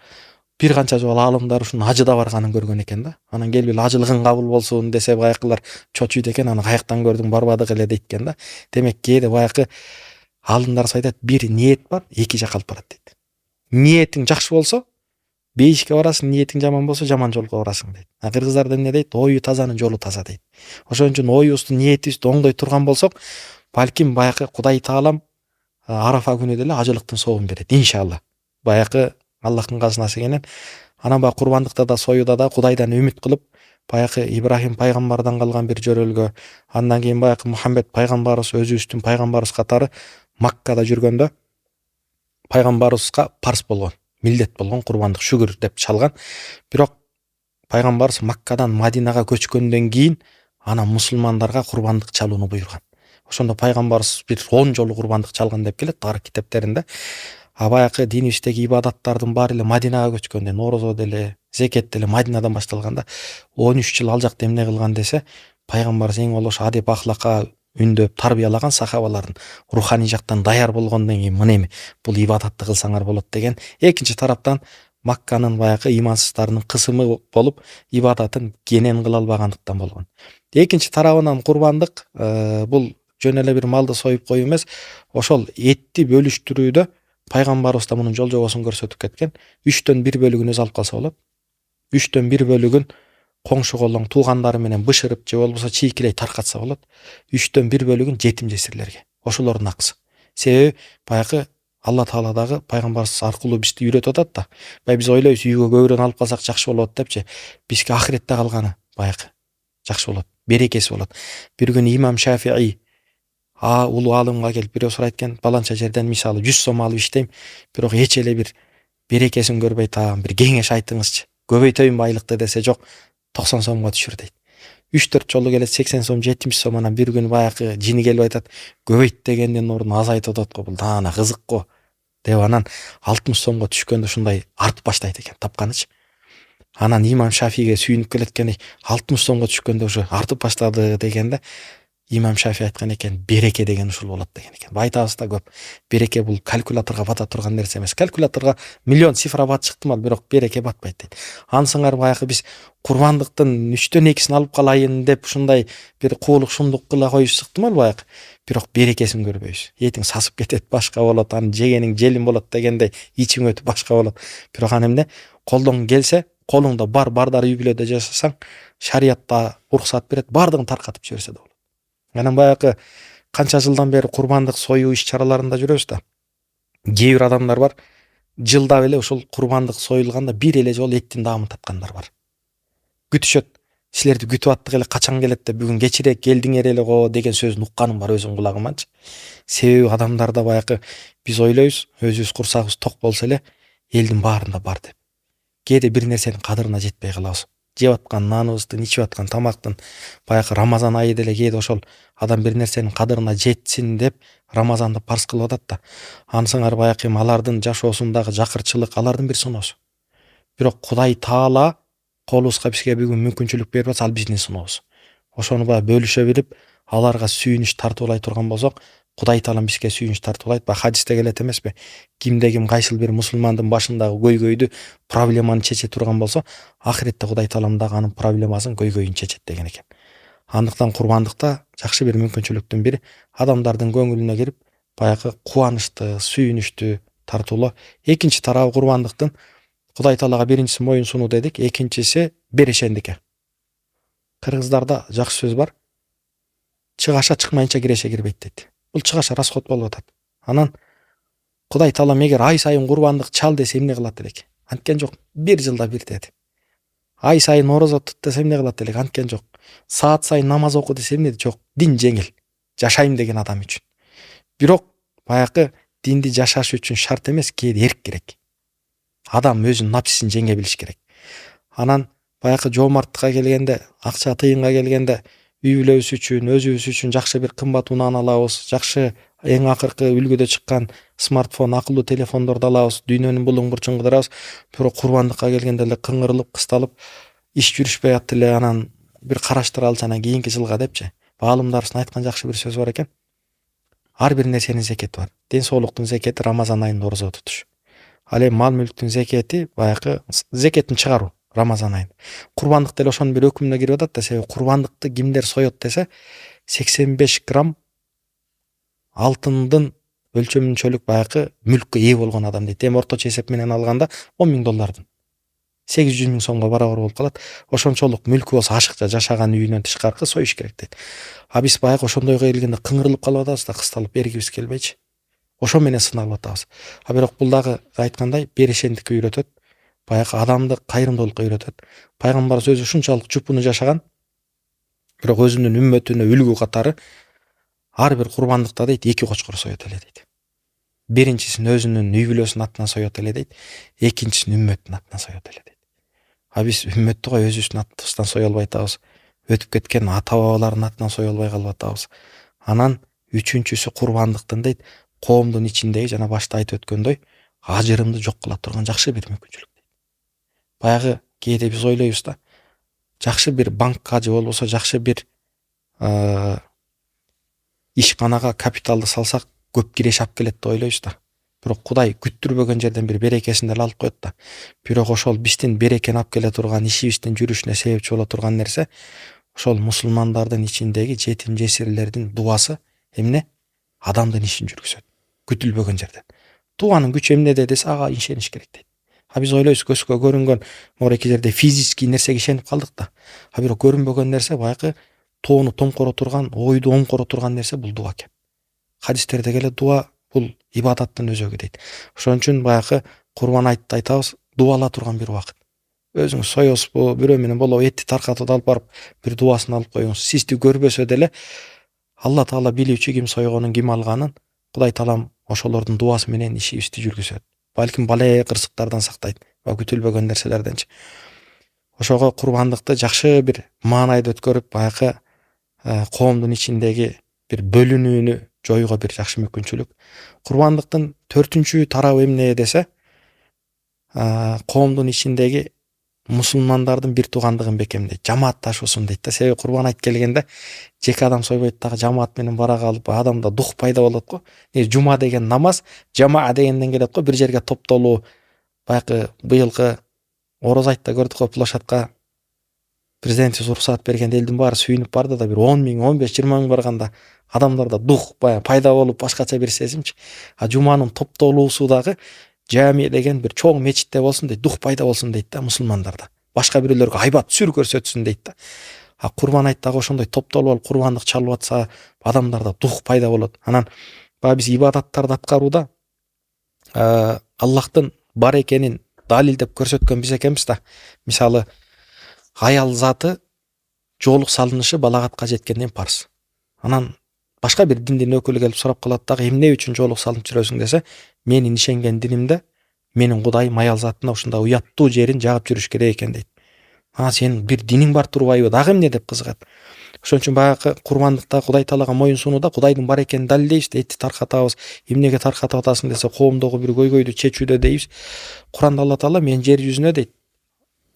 бир канча жолу аалымдар ушунун ажыда барганын көргөн экен да. Анан келип эле ажылыгың кабыл болсун десе, баякылар чочуйт экен, аны каяктан көрдүң, барбадык эле дейт экен да. Демек кээде баякы аалымдарыбыз айтат, бир ниет бар, эки жакка алып барат дейт. Ниетиң жакшы болсо бейишке барасың, ниетиң жаман болсо жаман жолго барасың дейт. Кыргыздарда эмне дейт? Ою тазанын жолу таза дейт. Ошон үчүн оюбузду, ниетибизди оңдой турган болсок, балким баякы Кудай Таалам Арафа күнү деле ажылыктын соогун берет, иншалла. Баякы Аллахтын казынасы менен. Анан баягы курбандыкта да, союда да Кудайдан үмүт кылып, баягы Ибрахим пайгамбардан калган бир жөрөлгө, андан кийин баягы Мухаммед пайгамбарыбыз өзүбүздүн пайгамбарыбыз катары Маккада жүргөндө пайгамбарыбызга парз болгон, милдет болгон курбандык шүгүр деп чалган. Бирок пайгамбарыбыз Маккадан Мадинага көчкөндөн кийин анан мусулмандарга курбандык чалууну буйрган. Ошондо пайгамбарыбыз бир 10 жолу курбандык чалган деп келет тарых китептеринде. Баякы динибиздеги ибадаттардын баары эле Мадинага көчкөндө, Норозо деле, зекет деле Мадинадан башталган да. 13 жыл ал жакта эмне кылган десе, пайгамбарыбыз эң болуш адеп ахлакка үндөп тарбиялаган сахабалардын руханий жактан даяр болгондон кийин мына бул ибадатты кылсаңар болот деген. Экинчи тараптан Макканын баягы имансыздарынын кысымы болуп, ибадатын кенен кыла албагандыктан болгон. Экинчи тарабынан курбандык бул жөн эле бир малды союп коюу эмес, ошол этти бөлүштүрүүдө пайгамбарыбыз да мунун жол-жобосун көрсөтүп кеткен. 3төн 1 бөлүгүн өзү алып калса болот. 3төн 1 бөлүгүн коңшу колоң, туугандары менен бышырып же болбосо чийкилей таркатса болот. 3төн 1 бөлүгүн жетим жесирлерге, ошолордун акысы. Себеби баягы Алла Таала дагы пайгамбарыбыз аркылуу бизди үйрөтүп атат да. Бай биз ойлойбуз, үйгө көбүрөөк алып калсак жакшы болот депчи. Бизге ахиретте калганы баягы жакшы болот, берекеси болот. Бир күнү имам Шафии улуу аалымга келип бирөө сурайт экен, баланча жерден мисалы 100 сом алып иштейм, бирок эч эле бир берекесин көрбөй атам, бир кеңеш айтыңызчы. Көбөйтөйүн байлыкты десе, жок, 90 сомго түшүр дейт. 3-4 жолу келет, 80 сом, 70 сом, анан бир күнү баягы жини келип айтат, көбөйт дегендин ордуна азайтып атат го, бул даана кызык го деп, анан 60 сомго түшкөндө ушундай артып баштайт экен, тапканычы. Анан имам Шафиге сүйүнүп келет экен, 60 сомго түшкөндө ушу артып баштады дегенде, имам Шафи айткан экен, береке деген ушул болот деген экен. Айтабыз да көп. Береке бул калькуляторго бата турган нерсе эмес. Калькуляторго миллион цифра батыш ыктымал, бирок береке батпайт дейт. Ансыңар баягы биз курбандыктын 3төн 2син алып калайын деп ушундай бир куулук шундук кыла коюш ыктымал баягы. Бирок берекесин көрбөйбүз. Этиң сасып кетет, башка болот, аны жегениң желим болот дегендей, ичиң өтүп башка болот. Бирок аны эмне? Колдоң келсе, колуңда бардар үй бүлөдө жашасаң, шариятта уруксат берет, бардыгын таркатып жиберсе да болот. Анан баягы канча жылдан бери курбандык союу иш-чараларында жүрөбүз да. Кээ бир адамдар бар, жылда эле ушул курбандык союлганда бир эле жолу эттин даамын таткандар бар. Күтүшөт. Силерди күтүп аттык эле, качан келет деп, бүгүн кечирээк келдиңер эле го деген сөздүн укканым бар өзүм кулагыманчы. Себеби адамдарда баягы биз ойлойбуз, өзүбүз курсагыбыз ток болсо эле элдин баарында бар деп. Кээде бир нерсенин кадырына жетпей калабыз. Жеп аткан наныбыздын, ичип аткан тамактын, баягы Рамазан айы деле кээде ошол адам бир нерсенин кадырына жетсин деп Рамазанды парз кылып атат да. Ансыңар баягы алардын жашоосундагы жакырчылык алардын бир сыноосу. Бирок Кудай Таала колубузга бизге бүгүн мүмкүнчүлүк берип атса, ал биздин сынообуз. Ошону баягы бөлүшө билип, аларга сүйүнүч тартуулай турган болсок, Кудай Таалам бизге сүйүнүч тартуулайт. Баягы хадисте келет эмеспи? Кимде ким кайсыл бир мусулмандын башындагы көйгөйдү, проблеманы чече турган болсо, ахиретте Кудай Таалам дагы анын проблемасын, көйгөйүн чечет деген экен. Андыктан курбандыкта жакшы бир мүмкүнчүлүктүн бири адамдардын көңүлүнө кирип, баягы кубанычты, сүйүнүчтү тартуулоо. Экинчи тарабы курбандыктын Кудай Таалага биринчиси моюн сунуу дедик, экинчиси берешендикке. Кыргыздарда жакшы сөз бар. Чыгаша чыкмайынча киреше кирбейт дейт. Бул чыгаша расход болуп атат. Анан Кудай Таалам эгер ай сайын курбандык чал десе эмне кылат элек? Анткен жок, бир жылда бир деди. Ай сайын орозо тут десе эмне кылат элек? Анткен жок. Саат сайын намаз оку десе эмне? Жок. Дин жеңил. Жашайм деген адам үчүн. Бирок баягы динди жашаш үчүн шарт эмес, кээде эрк керек. Адам өзүнүн напсисин жеңе билиш керек. Анан баягы жоомарттыкка келгенде, акча тыйынга келгенде, үй бүлөбүз үчүн, өзүбүз үчүн жакшы бир кымбат унааны алабыз, жакшы эң акыркы үлгүдө чыккан смартфон, акылдуу телефондорду алабыз, дүйнөнүн булуң бурчун кыдырабыз. Бирок курбандыкка келгенде эле кыңырылып, кысталып, иш жүрүшпөй атты эле, анан бир караштыралычы анан кийинки жылга депчи. Аалымдарыбыздын айткан жакшы бир сөзү бар экен. Ар бир нерсенин зекети бар. Ден соолуктун зекети Рамазан айында орозо тутуш. Ал эми мал мүлктүн зекети баягы зекетин чыгаруу Рамазан айында. Курбандык деле ошонун бир өкүмүнө кирип атат да, себеби курбандыкты кимдер соёт десе, 85 грамм алтындын өлчөмүнчөлүк баягы мүлккө ээ болгон адам дейт. Эми орточо эсеп менен алганда $10,000 800 000 сомго барабар болуп калат. Ошончолук мүлкү болсо ашыкча жашаган үйүнөн тышкаркы союш керек дейт. А биз баягы ошондойго келгенде кыңырылып калып атабыз да, кысталып бергибиз келбейчи. Ошо менен сыналып атабыз. А бирок бул дагы айткандай берешендикке үйрөтөт. Баягы адамды кайрымдуулукка үйрөтөт. Пайгамбарыбыз өзү ушунчалык жупуну жашаган, бирок өзүнүн үммөтүнө үлгү катары ар бир курбандыкта дейт 2 кочкор соёт эле дейт. Биринчисин өзүнүн үй бүлөсүнүн атынан соёт эле дейт, экинчисин үммөттүн атынан соёт эле дейт. А биз үммөттү кой өзүбүздүн атыбыздан сое албай атабыз. Өтүп кеткен ата бабалардын атынан сое албай калып атабыз. Анан үчүнчүсү курбандыктын дейт, коомдун ичиндеги жана башта айтып өткөндөй ажырымды жок кыла турган жакшы бир мүмкүнчүлүк дейт. Баягы кээде биз ойлойбуз да, жакшы бир банкка же болбосо жакшы бир ишканага капиталды салсак көп киреш алып келет деп ойлойбуз да. Бирок Кудай күттүрбөгөн жерден бир берекесин деле алып коет да. Бирок ошол биздин берекени алып келе турган, ишибиздин жүрүшүнө себепчи боло турган нерсе ошол мусулмандардын ичиндеги жетим жесирлердин дуасы эмне? Адамдын ишин жүргүзөт. Күтүлбөгөн жерден. Дуанын күчү эмнеде десе, ага ишениш керек дейт. А биз ойлойбуз көзгө көрүнгөн морeki жерде физический нерсеге ишенип калдык да. А бирок көрүнбөгөн нерсе баягы тоону тоңкоро турган, ойду оңкоро турган нерсе бул дуа экен. Хадистерде келет, дуа бул ибадаттын өзөгү дейт. Ошон үчүн баягы курбан айтты айтабыз, дуала турган бир убакыт. Өзүңүз соёсузбу, бирөө менен болобу этти таркатып алып барып бир дубасын алып коюңуз. Сизди көрбөсө деле Алла Таала билүүчү ким сойгонун, ким алганын. Кудай Таалам ошолордун дубасы менен ишибизди жүргүзөт. Балким балай кырсыктардан сактайт, күтүлбөгөн нерселерденчи. Ошого курбандыкты жакшы бир маанайда өткөрүп, баягы коомдун ичиндеги бир бөлүнүүнү жоюуга бир жакшы мүмкүнчүлүк. Курбандыктын 4-чү тарабы эмне десе, коомдун ичиндеги мусулмандардын бир туугандыгын бекемдейт, жамаатташуусун дейт да. Себеби курбан айт келгенде жеке адам сойбойт дагы жамаат менен бара калып, адамда дух пайда болот го. Жума деген намаз, жамаа дегенден келет го, бир жерге топтолуу. Баягы быйылкы Ороз айтта көрдүк го, площадка президентибиз уруксаат бергенде элдин баары сүйүнүп барды да, бир 10 000, 15, 20 000 барганда адамдарда дух баягы пайда болуп башкача бир сезимчи. А жуманын топтолуусу дагы жами деген бир чоң мечитте болсун дейт, дух пайда болсун дейт да мусулмандарда. Башка бирөөлөргө айбат сүр көрсөтсүн дейт да. А курбан айттагы ошондой топтолуп алып курбандык чалып атса, адамдарда дух пайда болот. Анан баягы биз ибадаттарды аткарууда Аллахтын бар экенин далилдеп көрсөткөн биз экенбиз да. Мисалы, аял заты жоолук салынышы балагатка жеткенден парз. Анан башка бир диндин өкүлү келип сурап калат дагы, эмне үчүн жоолук салынып жүрөсүң десе, менин ишенген динимде менин Кудайым аял затына ушундай уяттуу жерин жагып жүрүш керек экен дейт. Сен бир диниң бар турбайбы, дагы эмне деп кызыгат. Ошон үчүн баягы курбандыкта Кудай Таалага моюн сунууда Кудайдын бар экенин далилдейбиз, этти таркатабыз. Эмнеге таркатып атасың десе, коомдогу бир көйгөйдү чечүүдө дейбиз. Куранда Алла Таала мен жер жүзүнө дейт,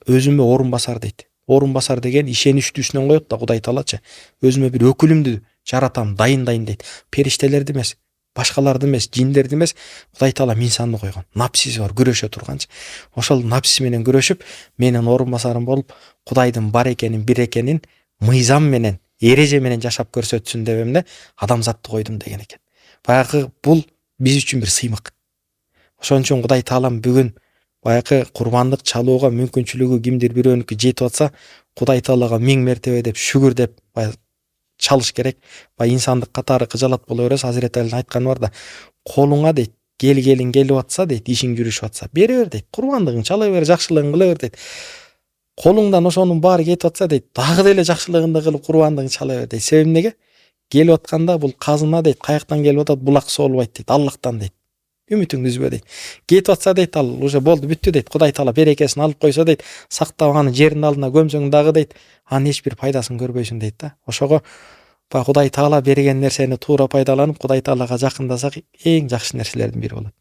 өзүмө орун басар дейт. Орун басар деген ишеничтүүсүнөн коет да Кудай Таалачы. Өзүмө бир өкүлүмдү жаратам, дайындайын дейт. Периштелерди эмес, башкаларды эмес, жиндерди эмес, Кудай Таала инсанды койгон. Напсиси бар, күрөшө турганчы. Ошол напсиси менен күрөшүп, менин орун басарым болуп, Кудайдын бар экенин, бир экенин мыйзам менен, эреже менен жашап көрсөтсүн деп эмне адамзатты койдум деген экен. Баягы бул биз үчүн бир сыймык. Ошон үчүн Кудай Таалам бүгүн баягы курбандык чалууга мүмкүнчүлүгү кимдир бирөөнүкү жетип атса, Кудай Таалага 1000 мертебе деп шүгүр деп чалыш керек. Инсандык катары кыжалат боло беребиз. Азирети Алидин айтканы бар да, колуңа дейт, келин келип атса дейт, ишиң жүрүшүп атса, бере бер дейт, курбандыгың чала бер, жакшылыгын кыла бер дейт. Колуңдан ошонун баары кетип атса дейт, дагы деле жакшылыгынды кылып курбандыгын чала бер дейт. Себеби эмнеге? Келип атканда бул казына дейт, каяктан келип атат, булак соолбайт дейт, Аллахтан дейт. үмүтүңдү үзбө дейт. Кетип атса дейт, ал уже болду, бүттү дейт. Кудай таала берекесин алып койсо дейт, сактап аны жердин алдына көмсөң дагы дейт, анын эч бир пайдасын көрбөйсүң дейт да. Ошого баягы Кудай таала берген нерсени туура пайдаланып, Кудай таалага жакындасак эң жакшы нерселердин бири болот.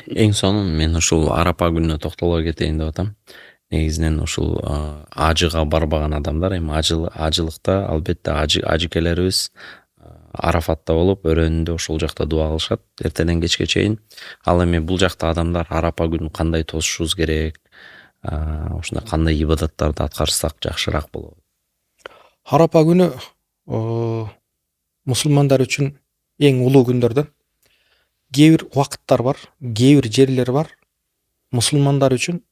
Эң сонун мен ушул арапа күнүнө токтоло кетейин деп атам. Негизинен ушул ажыга барбаган адамдар, эми ажылыкта албетте ажыкелерибиз Арафатта болуп, өрөөнүндө ошол жакта дуа кылышат эртеден кечке чейин. Ал эми бул жакта адамдар арапа күнүн кандай тосушубуз керек, ушундай кандай ибадаттарды аткарсак жакшыраак болот? Арапа күнү мусулмандар үчүн эң улуу күндөрдөн. Кээ бир убакыттар бар, кээ бир жерлер бар. Мусулмандар үчүн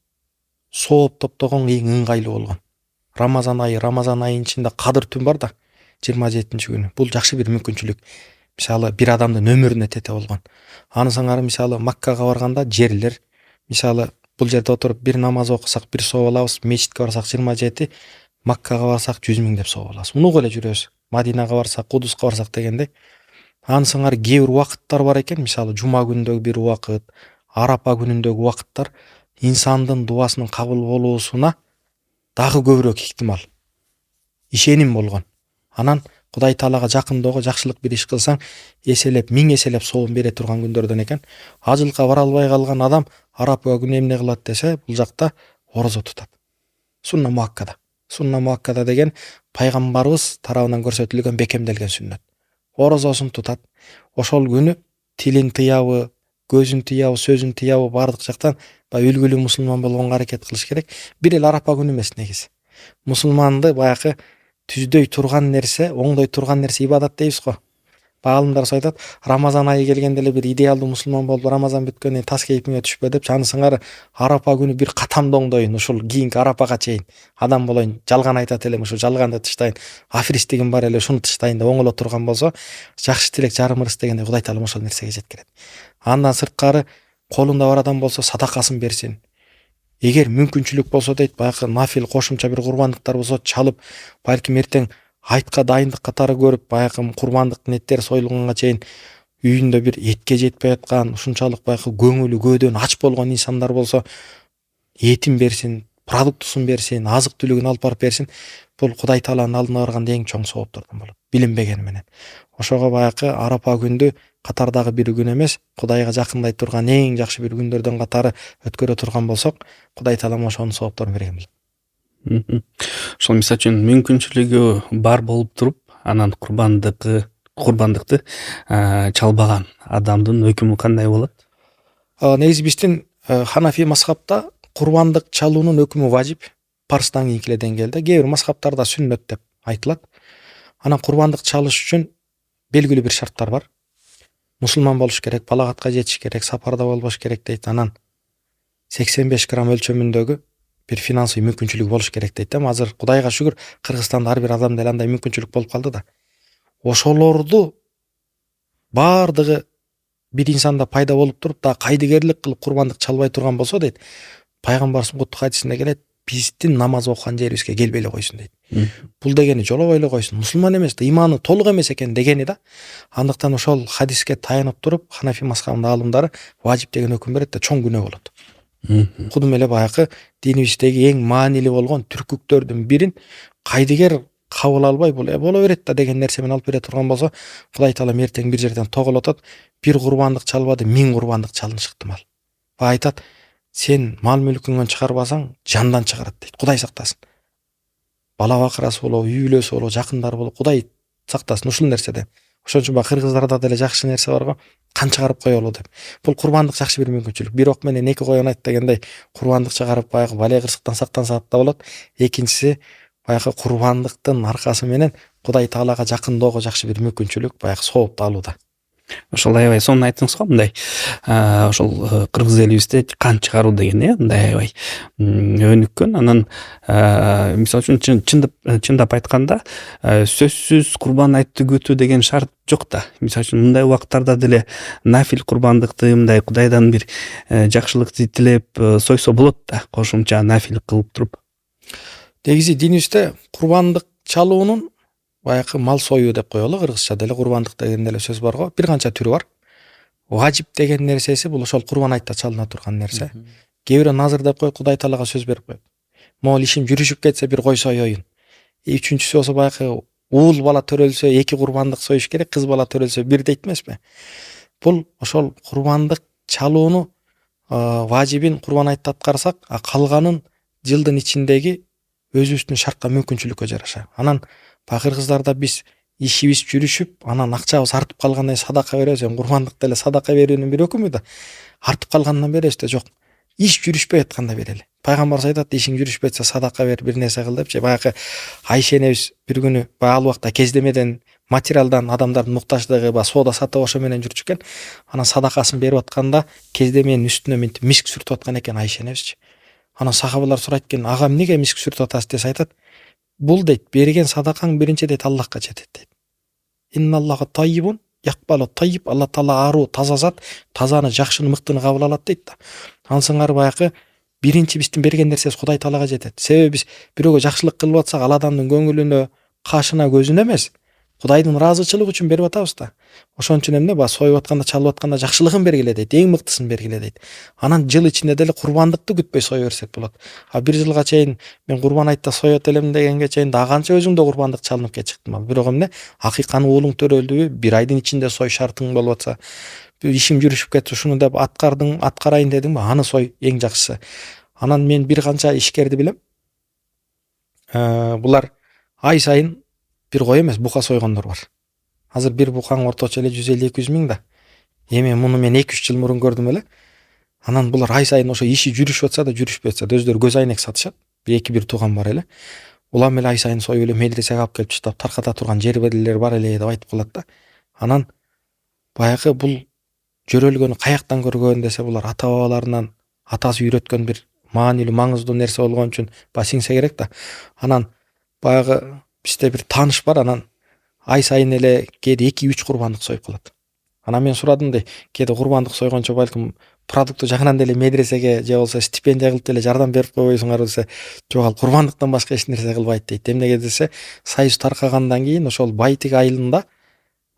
сооп топтогон эң ыңгайлуу болгон. Рамазан айынын ичинде Кадыр түн бар да, 27-нчи күнү. Бул жакшы бир мүмкүнчүлүк. Мисалы бир адамдын өмүрүнө тете болгон. Аны саңары мисалы Маккага барганда жерлер, мисалы бул жерде отуруп бир намаз окусак бир сооп алабыз, мечитке барсак 27, Маккага барсак 100 000 деп сооп алабыз. Унук эле жүрөбүз. Мадинага барсак, Кудуска барсак дегендей. Аны саңары кээ бир убакыттар бар экен, мисалы жума күнүндөгү бир убакыт, арапа күнүндөгү убакыттар инсандын дубасынын кабыл болуусуна дагы көбүрөөк ыктымал. Ишеним болгон. Анан Кудай таалага жакындоого, жакшылык бир иш кылсаң, эселеп, миң эселеп соовун бере турган күндөрдөн экен. Ажылыкка бара албай калган адам арапа күнү эмне кылат десе, бул жакта орозо тутат. Сунна муаккада деген пайгамбарыбыз тарабынан көрсөтүлгөн бекемделген сүннөт. Орозосун тутат. Ошол күнү тилин тыябы, көзүн тыябы, сөзүн тыябы бардык жактан үлгүлүү мусулман болгонго аракет кылыш керек. Бир эле арапа күнү эмес негизи. Мусулманды баягы түздөй турган нерсе, оңдой турган нерсе ибадат дейбиз го. Баалымдар айтат, Рамазан айы келгенде эле бир идеалдуу мусулман болуп, Рамазан бүткөндөн кийин тас кейпиңе түшпө деп, аны сыңары арапа күнү бир катамды оңдоюн, ушул кийинки арапага чейин адам болоюн, жалган айтат элем, ушул жалганды тыштайын, афиристигим бар эле, ушуну тыштайын деп оңоло турган болсо, жакшы тилек жарым ырыс дегендей Кудай таала ошол нерсеге жеткирет. Андан сырткары колунда бар адам болсо садакасын берсин. Эгер мүмкүнчүлүк болсо дейт, баягы нафил кошумча бир курбандыктар болсо чалып, балким эртең айтка дайындык катары көрүп, баягы курбандык неттер союлганга чейин үйүндө бир этке жетпей аткан, ушунчалык баягы көңүлү көөдөн ач болгон инсандар болсо, этин берсин, продуктусун берсин, азык түлүгүн алып барып берсин. Бул Кудай тааланын алдына барганда эң чоң сооптордон болот, билинбегени менен. Ошого баягы арапа күндү катардагы бир күн эмес, Кудайга жакындай турган эң жакшы бир күндөрдөн катары өткөрө турган болсок, Кудай таалам ошонун соопторун берген болот. Ошол мисалы үчүн мүмкүнчүлүгү бар болуп туруп, анан курбандыкты чалбаган адамдын өкүмү кандай болот? Негизи биздин Ханафи мазхабта курбандык чалуунун өкүмү важип, парздан кийинки эле деңгээлде. Кээ бир мазхабтарда сүннөт деп айтылат. Анан курбандык чалыш үчүн белгилүү бир шарттар бар. Мусулман болуш керек, балагатка жетиш керек, сапарда болбош керек дейт. Анан 85 грамм өлчөмүндөгү бир финансый мүмкүнчүлүк болуш керек дейт. Азыр Кудайга шүгүр, Кыргызстанда ар бир адамда эле андай мүмкүнчүлүк болуп калды да. Ошолорду бардыгы бир инсанда пайда болуп туруп да кайдыгерлик кылып курбандык чалбай турган болсо дейт, пайгамбарыбыздын куттук хадисинде келет, биздин намаз окуган жерибизге келбей эле койсун дейт. Бул дегени жолобой эле койсун, мусулман эмес да, иманы толук эмес экен дегени да. Андыктан ошол хадиске таянып туруп, Ханафи мазхабынын аалымдары важип деген өкүм берет да, чоң күнөө болот. Кудум эле баягы динибиздеги эң маанилүү болгон түркүктөрдүн бирин кайдыгер кабыл албай, бул боло берет да деген нерсе менен алып бере турган болсо, Кудай таала эртең бир жерден тоголотот, бир курбандык чалбады, 1000 курбандык чалынышы ыктымал. Айтат, сен мал мүлкүңөн чыгарбасаң, жандан чыгарат дейт. Кудай сактасын. Бала бакырасы болобу, үй бүлөсү болобу, жакындары болобу, Кудай сактасын ушул нерседен. Ошон үчүн кыргыздарда деле жакшы нерсе бар го, кан чыгарып коелу деп. Бул курбандык жакшы бир мүмкүнчүлүк. Бир ок менен эки коен айт дегендей, курбандык чыгарып баягы бале кырсыктан сактансак да болот. Экинчиси баягы курбандыктын аркасы менен Кудай таалага жакындоого жакшы бир мүмкүнчүлүк, баягы соопту алууда. Ошол аябай сонун айттыңыз го, мындай ошол кыргыз элибизде кан чыгаруу деген мындай аябай өнүккөн. Анан мисалы үчүн чындап айтканда сөзсүз курбан айтты күтүү деген шарт жок да. Мисалы үчүн мындай убакыттарда деле нафил курбандыкты мындай Кудайдан бир жакшылыкты тилеп сойсо болот да, кошумча нафил кылып туруп. Негизи динибизде курбандык чалуунун баягы мал союу деп коелу, кыргызча деле курбандык деген деле сөз бар го. Бир канча түрү бар. важип деген нерсеси бул ошол курбан айтта чалына турган нерсе. Кээ бирөө назыр деп коет, Кудай Таалага сөз берип коет. Могул ишим жүрүшүп кетсе бир кой соёюн. Үчүнчүсү болсо баягы уул бала төрөлсө 2 курбандык союш керек, кыз бала төрөлсө 1 дейт эмеспи? Бул ошол курбандык чалууну важибин курбан айтта аткарсак, калганын жылдын ичиндеги өзүбүздүн шартка мүмкүнчүлүккө жараша. Анан бакыр кыздарда биз ишибиз жүрүшүп, анан акчабыз артып калгандан садака беребиз. Курбандык деле садака берүүнүн бир өкүмү да. Артып калгандан беребиз да, жок. Иш жүрүшпөй атканда берели. Пайгамбарыбыз айтат, ишиң жүрүшпөй атса садака бер, бир нерсе кыл депчи. Баягы Айша энебиз бир күнү ал убакта кездемеден материалдан адамдардын муктаждыгы соода сатып ошо менен жүрчү экен. Анан садакасын берип атканда кездеменин үстүнө мынтип миск сүртүп аткан экен Айша энебизчи. Анан сахабалар сурайт экен, ага эмнеге миск сүртүп атасыз десе айтат, бул дейт, берген садакаң биринчи дейт Аллахка жетет дейт. Инналлаха тайибун якбалу тайиб, Алла Таала аруу, таза зат, тазаны, жакшыны, мыктыны кабыл алат дейт да. Ансыңар баягы биринчи биздин берген нерсебиз Кудай Таалага жетет. Себеби биз бирөөгө жакшылык кылып атсак, ал адамдын көңүлүнө, кашына, көзүнө эмес, Кудайдын ыраазычылыгы үчүн берип атабыз да. Ошон үчүн эмне союп атканда, чалып атканда жакшылыгын бергиле дейт, эң мыктысын бергиле дейт. Анан жыл ичинде деле курбандыкты күтпөй сое берсек болот. Бир жылга чейин мен курбан айтта соет элем дегенге чейин да канча өзүңдө курбандык чалынып чыктым. Бирок эмне акыйканы уулуң төрөлдүбү, бир айдын ичинде сой шартың болуп атса, ишим жүрүшүп кетти, ушуну деп аткарайын дедиңби, аны сой, эң жакшысы. Анан мен бир канча ишкерди билем. Булар ай сайын бир кой эмес, бука сойгондор бар. Азыр бир букаң орточо эле 150-200 миң да. Эми муну мен 2-3 жыл мурун көрдүм эле. Анан булар ай сайын ошо иши жүрүшүп атса да, жүрүшпөй атса да, өздөрү көз айнек сатышат. Бир туган бар эле. Улам эле ай сайын союп эле медресеге алып келип таштап, тарката турган жер белгилери бар эле деп айтып калат да. Анан баягы бул жөрөлгөнү каяктан көргөн десе, булар ата бабаларынан, атасы үйрөткөн бир маанилүү, маңыздуу нерсе болгон үчүн сиңсе керек да. Анан баягы бизде бир тааныш бар, анан ай сайын эле кээде 2-3 курбандык союп калат. Анан мен сурадым да, кээде курбандык сойгончо балким продукты жагынан деле медресеге же болбосо стипендия кылып деле жардам берип койбойсуңар десе, жок, ал курбандыктан башка эч нерсе кылбайт дейт. Эмнеге десе, союз таркагандан кийин ошол Байтик айылында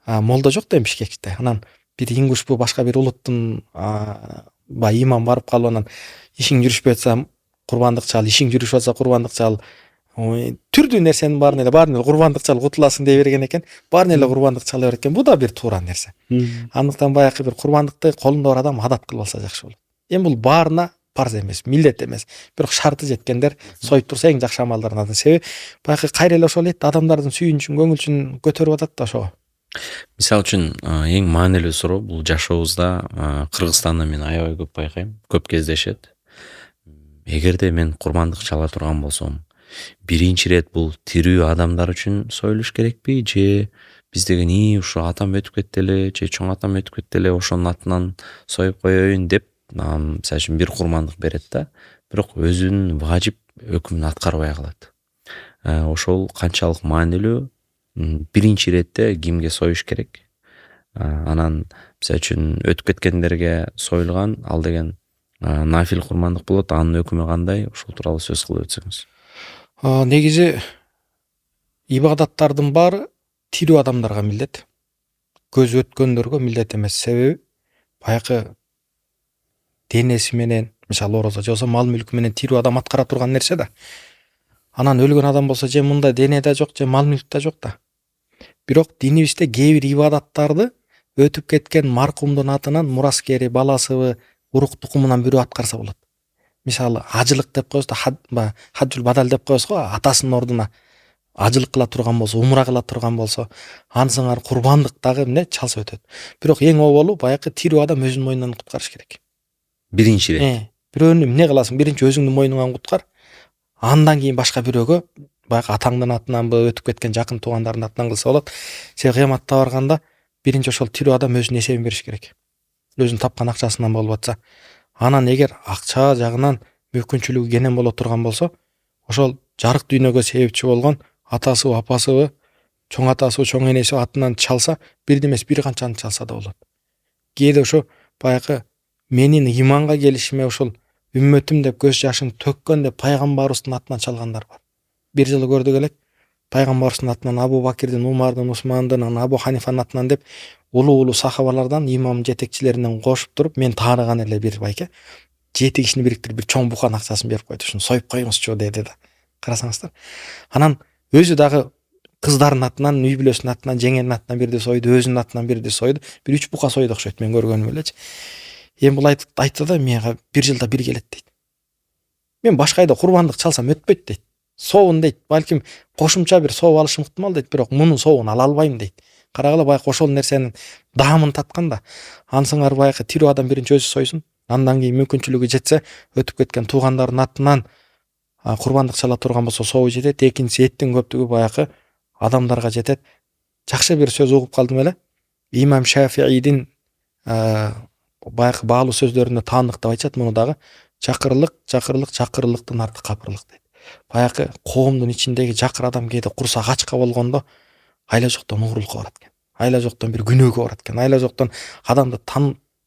молдо жок да Бишкекте. Анан бир ингуш башка бир улуттун имам барып калып, анан ишиң жүрүшпөй атса курбандык чал, ишиң жүрүшүп атса курбандык чал, түрдүү нерсенин баарын эле курбандык чал кутуласың дей берген экен. Баарын эле курбандык чала берет экен. Бу да бир туура нерсе. Андыктан баягы бир курбандыкты колунда бар адам адат кылып алса жакшы болот. Эми бул баарына парз эмес, милдет эмес. Бирок шарты жеткендер союп турса эң жакшы амалдардын. Себеби баягы кайра эле ошол адамдардын сүйүнүчүн, көңүлчүн көтөрүп атат да ошого. Мисалы үчүн эң маанилүү суроо бул жашообузда Кыргызстанда мен аябай көп байкайм, көп кездешет. Эгерде мен курбандык чала турган болсом, биринчи ирет бул тирүү адамдар үчүн союлуш керекпи, же биз деген ушу атам өтүп кетти эле, же чоң атам өтүп кетти эле, ошонун атынан союп коеюн деп, мисалы үчүн бир курмандык берет да, бирок өзүнүн важип өкүмүн аткарбай калат. Ошол канчалык маанилүү? Биринчи иретте кимге союш керек? Анан мисалы үчүн өтүп кеткендерге союлган, ал деген нафил курмандык болот, анын өкүмү кандай? Ошол тууралуу сөз кылып өтсөңүз. Негизи ибадаттардын баары тирүү адамдарга милдет. Көз өткөндөргө милдет эмес. Себеби баягы денеси менен, мисалы орозо же болсо мал мүлкү менен тирүү адам аткара турган нерсе да. Анан өлгөн адам болсо же мында дене да жок, же мал мүлк да жок да. Бирок динибизде кээ бир ибадаттарды өтүп кеткен маркумдун атынан мураскери, баласыбы, урук тукумунан бирөө аткарса болот. Мисалы ажылык деп коебуз да, хаджул бадал деп коебуз го, атасынын ордуна ажылык кыла турган болсо, умра кыла турган болсо, ансыңар курбандык дагы эмне чалса өтөт. Бирок эң оболу баягы тирүү адам өзүнүн мойнунан куткарыш керек. Биринчи ирет. Бирөөнү эмне кыласың? Биринчи өзүңдүн мойнуңан куткар. Андан кийин башка бирөөгө баягы атаңдын атынанбы, өтүп кеткен жакын туугандардын атынан кылса болот. Сен кыяматта барганда биринчи ошол тирүү адам өзүнүн эсебин бериш керек. Өзүнүн тапкан акчасынан болуп атса. Анан эгер акча жагынан мүмкүнчүлүгү кенен боло турган болсо, ошол жарык дүйнөгө себепчи болгон атасыбы, апасыбы, чоң атасыбы, чоң энеси атынан чалса, бирди эмес бир канчаны чалса да болот. Кээде ошо баягы менин иманга келишиме ошол үммөтүм деп көз жашын төккөн деп пайгамбарыбыздын атынан чалгандар бар. Бир жылы көрдүк элек, пайгамбарыбыздын атынан, Абу Бакирдин, Умардын, Усмандын, анан Абу Ханифанын атынан деп улуу сахабалардан, имам жетекчилеринен кошуп туруп, мен тааныган эле bir байке 7 кишини бириктирип bir чоң букан акчасын берип койду. Ушуну союп коюңузчу деди да. Карасаңыздар. Анан өзү дагы кыздардын атынан, үй бүлөсүнүн атынан, жеңенин атынан бирди сойду, өзүнүн атынан бирди сойду. Bir 3 бука сойду окшойт мен көргөнүм элечи. Эми бул айтты да, мага 1 жылда бир келет дейт. Мен башка айда курбандык чалсам өтпөйт дейт. Соовун дейт, балким кошумча бир сооп алышым ыктымал дейт, бирок мунун соовун ала албайм дейт. Карагыла байкы ошол нерсенин даамын таткан да. Ансыңар байкы тирүү адам биринчи өзү сойсун. Андан кийин мүмкүнчүлүгү жетсе, өтүп кеткен туугандардын атынан курбандык чала турган болсо сообу жетет. Экинчиси эттин көптүгү байкы адамдарга жетет. Жакшы бир сөз угуп калдым эле. Имам Шафиидин байкы баалуу сөздөрүндө таандыктап айтат муну дагы. Чакырылыктын арты капырлык дейт. Байкы коомдун ичиндеги жакыр адам кээде курсак ачка болгондо айла жоктон уурулукка барат экен. Айла жоктон бир күнөөгө барат экен. Айла жоктон адамды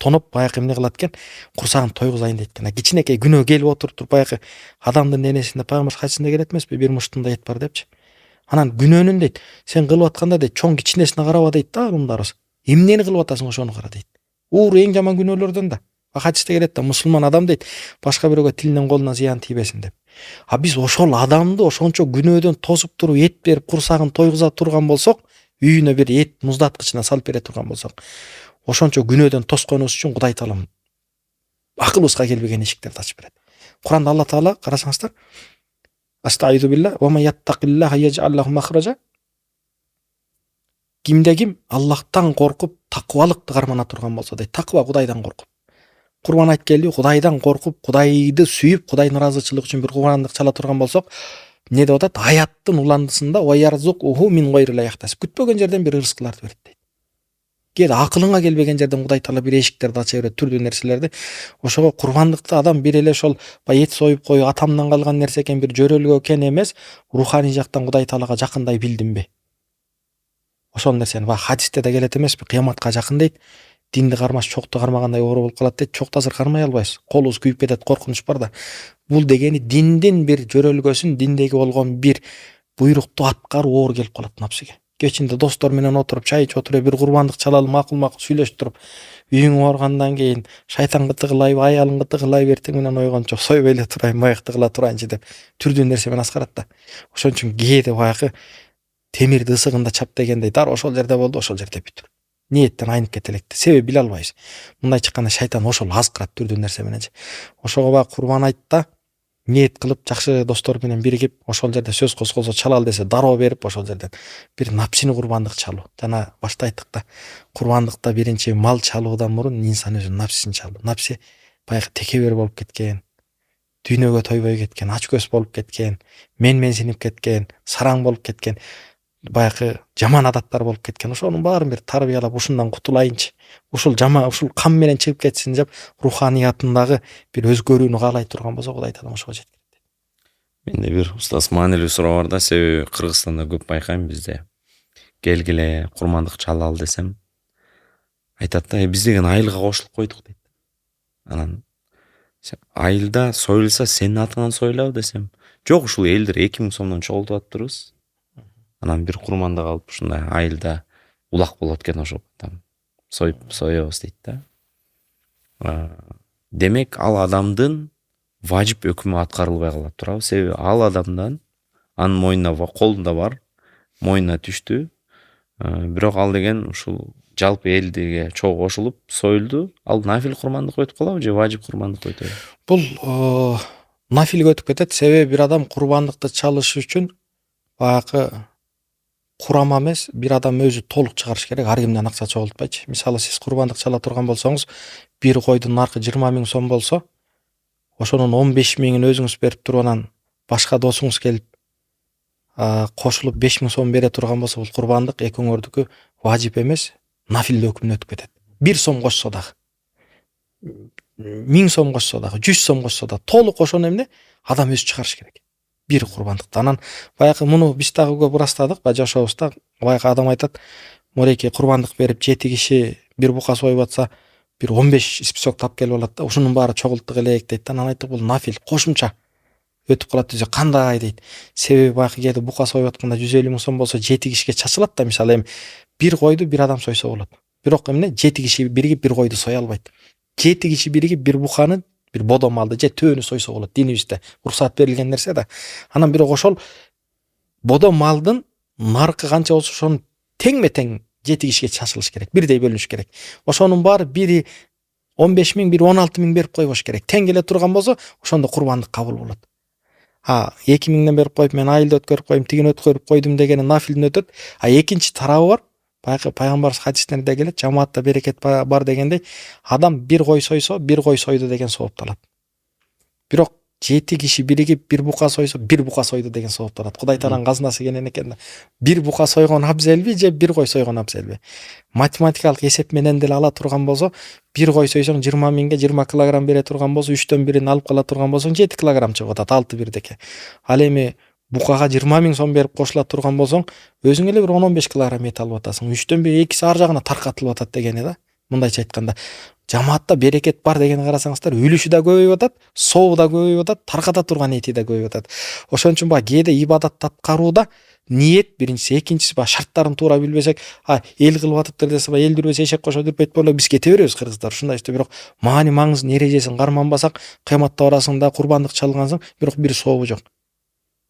тоноп байкы эмне кылат экен? Курсагын тойгузайын дейт экен. Кичинекей күнөө келип отуруп байкы адамдын денесинде пайгамбар хадисинде келет эмеспи? Bir муштунда эт бар депчи. Анан күнөөнүн дейт, сен кылып атканда дейт, чоң кичинесине караба дейт да, мындарыбыз. Эмнени кылып атасың ошону кара дейт. Ууру эң жаман күнөөлөрдөн да. Хадисте келет да, мусулман адам дейт, башка бирөөгө тилинен колунан зыян тийбесин деп. Биз ошол адамды ошончо күнөөдөн тосуп туруп эт берип курсагын тойгуза турган болсок, үйүнө бир эт муздаткычына салып бере турган болсок, ошончо күнөөдөн тосконубуз үчүн Кудай Таалам акылыбызга келбеген эшиктерди ачып берет. Куранда Алла Таала карасаңыздар, Астаизу билла ва ман яттакиллаха яж'ал лаху махража. Кимде ким Аллахтан коркуп таквалыкты кармана турган болсо дейт. Таква Кудайдан коркуп. Курбан айт келди, Кудайдан коркуп, Кудайды сүйүп, Кудай наразычылык үчүн бир курбандык чала турган болсок, эмне деп атат? Аяттын уландысында ва ярзуқуху мин гайри ла яхтасиб. Күтпөгөн жерден бир ырыскыларды берет дейт. Кээде акылыңа келбеген жерден Кудай Таала бир эшиктерди ача берет, түрдүү нерселерди. Ошого курбандыкты адам бир эле ошол эт союп коюп атамдан калган нерсе экен, бир жөрөлгө экен эмес, руханий жактан Кудай Таалага жакындай билдимби? Ошол нерсени хадисте да келет эмеспи? Кыяматка жакын дейт. Динди кармаш чокту кармагандай оор болуп калат дейт. Чокто азыр кармай албайбыз. Колубуз күйүп кетет, коркунуч бар да. Бул дегени диндин бир жөрөлгөсүн, диндеги болгон бир буйрукту аткаруу оор келип калат напсиге. Кечинде достор менен отуруп чай ичип отуруп бир курбандык чалалы макул сүйлөшүп туруп, үйүңө баргандан кийин шайтанга тыгылайбы, аялыңга тыгылайбы, эртең менен ойгончо сойбой эле турайын, маякты кыла турайынчы деп түрдүү нерсе менен аскарат да. Ошон үчүн кээде байкы темирди ысыгында чап дегендей, дар ошол жерде болду, ошол жерде бүтүр. Ниеттен айнып кетелекти. Себеби биле албайбыз. Мындай чыкканда шайтан ошол азкырат түрдүү нерсе менен. Ошого баягы курбан айтта ниет кылып, жакшы достор менен биригип, ошол жерде сөз козголсо чалалы десе, дароо берип ошол жерден бир напсини курбандык чалуу. Жана башта айттык да, курбандыкта биринчи мал чалуудан мурун инсан өзүнүн напсисин чалуу. Напси баягы текебер болуп кеткен, дүйнөгө тойбой кеткен, ач көз болуп кеткен, менсинип кеткен, сараң болуп кеткен, баягы жаман адаттар болуп кеткен. Ошонун баарын бир тарбиялап, ушундан кутулайынчы, ушул кам менен чыгып кетсин деп, руханиятындагы бир өзгөрүүнү каалай турган болсо, Кудай Таалам ошого жеткирет. Менде бир устаз маанилүү суроо бар да, себеби Кыргызстанда көп байкайм бизде. Келгиле курмандык чалалы десем, айтат да, биз деген айылга кошулуп койдук дейт. Анан айылда союлса сенин атыңан союлабы десем, жок, ушул элдер 2000 сомдон чогултуп атыптырбыз. Анан бир курмандык алып ушундай айылда улак болот экен, ошо там соебуз дейт да. Демек ал адамдын важип өкүмү аткарылбай калат туурабы? Себеби ал адамдан анын мойнуна колунда бар, мойнуна түштү. Бирок ал деген ушул жалпы элдиге чогуу кошулуп союлду. Ал нафил курмандык өтүп калабы же важип курмандык өтөбү? Бул нафилге өтүп кетет. Себеби бир адам курбандыкты чалыш үчүн баягы курама эмес, бир адам өзү толук чыгарыш керек, ар кимден акча чогултпайчы. Мисалы, сиз курбандык чала турган болсоңуз, бир койдун наркы 20 000 сом болсо, ошонун 15 000-ин өзүңүз берип туруп, анан башка досуңуз келип кошулуп 5 000 сом бере турган болсо, бул курбандык экөөңөрдүкү важип эмес, нафил өкүмүнө өтүп кетет. 1 сом кошсо дагы, 1000 сом кошсо дагы, 100 сом кошсо да, толук ошону эмне адам өзү чыгарыш керек. Бир курбандыкты. Анан баягы муну биз дагы көп ырастадык, жашообузда. Баягы адам айтат, мореки курбандык берип 7 киши бир бука союп атса, бир 15 список тап келип алат да, ушунун баары чогулттук элек дейт да. Анан айттык, бул нафил, кошумча. өтүп калат десе кандай дейт. Себеби баягы кээде бука союп атканда 150 миң сом болсо 7 кишиге чачылат да, мисалы эми бир койду бир адам сойсо болот. Бирок эмне 7 киши биригип бир койду соя албайт. 7 киши биригип бир буканы, бир бодо малды же төөнү сойсо болот. Динибизде уруксат берилген нерсе да. Анан бирок ошол бодо малдын наркы канча болсо ошону теңме тең 7 кишиге чачылыш керек. Бирдей бөлүнүш керек. Ошонун баары бири 15 миң, бири 16 миң берип койбош керек. Тең келе турган болсо ошондо курбандык кабыл болот. 2 миңден берип коюп мен айылды өткөрүп коюм, тигин өткөрүп койдум дегени нафилден өтөт. Экинчи тарабы бар. Баягы пайгамбар хадистеринде келет, жамаатта берекет бар дегендей, адам бир кой сойсо, бир кой сойду деген соопту алат. Бирок 7 киши биригип бир бука сойсо, бир бука сойду деген соопту алат. Кудай тааланын казынасы кенен экен да. Бир бука сойгон абзелби же бир кой сойгон абзелби? Математикалык эсеп менен деле ала турган болсо, бир кой сойсоң 20 миңге 20 килограмм бере турган болсо, 3төн бирин алып кала турган болсоң 7 килограмм чыгып атат, 6 бирдеке. Ал эми букага 20 миң сом берип кошула турган болсоң, өзүң эле бир 10-15 килограмм эт алып атасың. 3төн бир экиси ар жагына таркатылып атат дегени да. Мындайча айтканда, жамаатта берекет бар деген карасаңыздар, үлүшү да көбөйүп атат, сообу да көбөйүп атат, тарката турган эти да көбөйүп атат. Ошон үчүн баягы кээде ибадат аткарууда ниет биринчиси, экинчиси баягы шарттарын туура билбесек, эл кылып атыптыр десе, эл дүрбөсө эшек кошо дүрбөйт боло биз кете беребиз кыргыздар. Ушундай иште, бирок маани маңызын, эрежесин карманбасак, кыяматта барасың курбандык чалгансың, бирок бир сообу жок.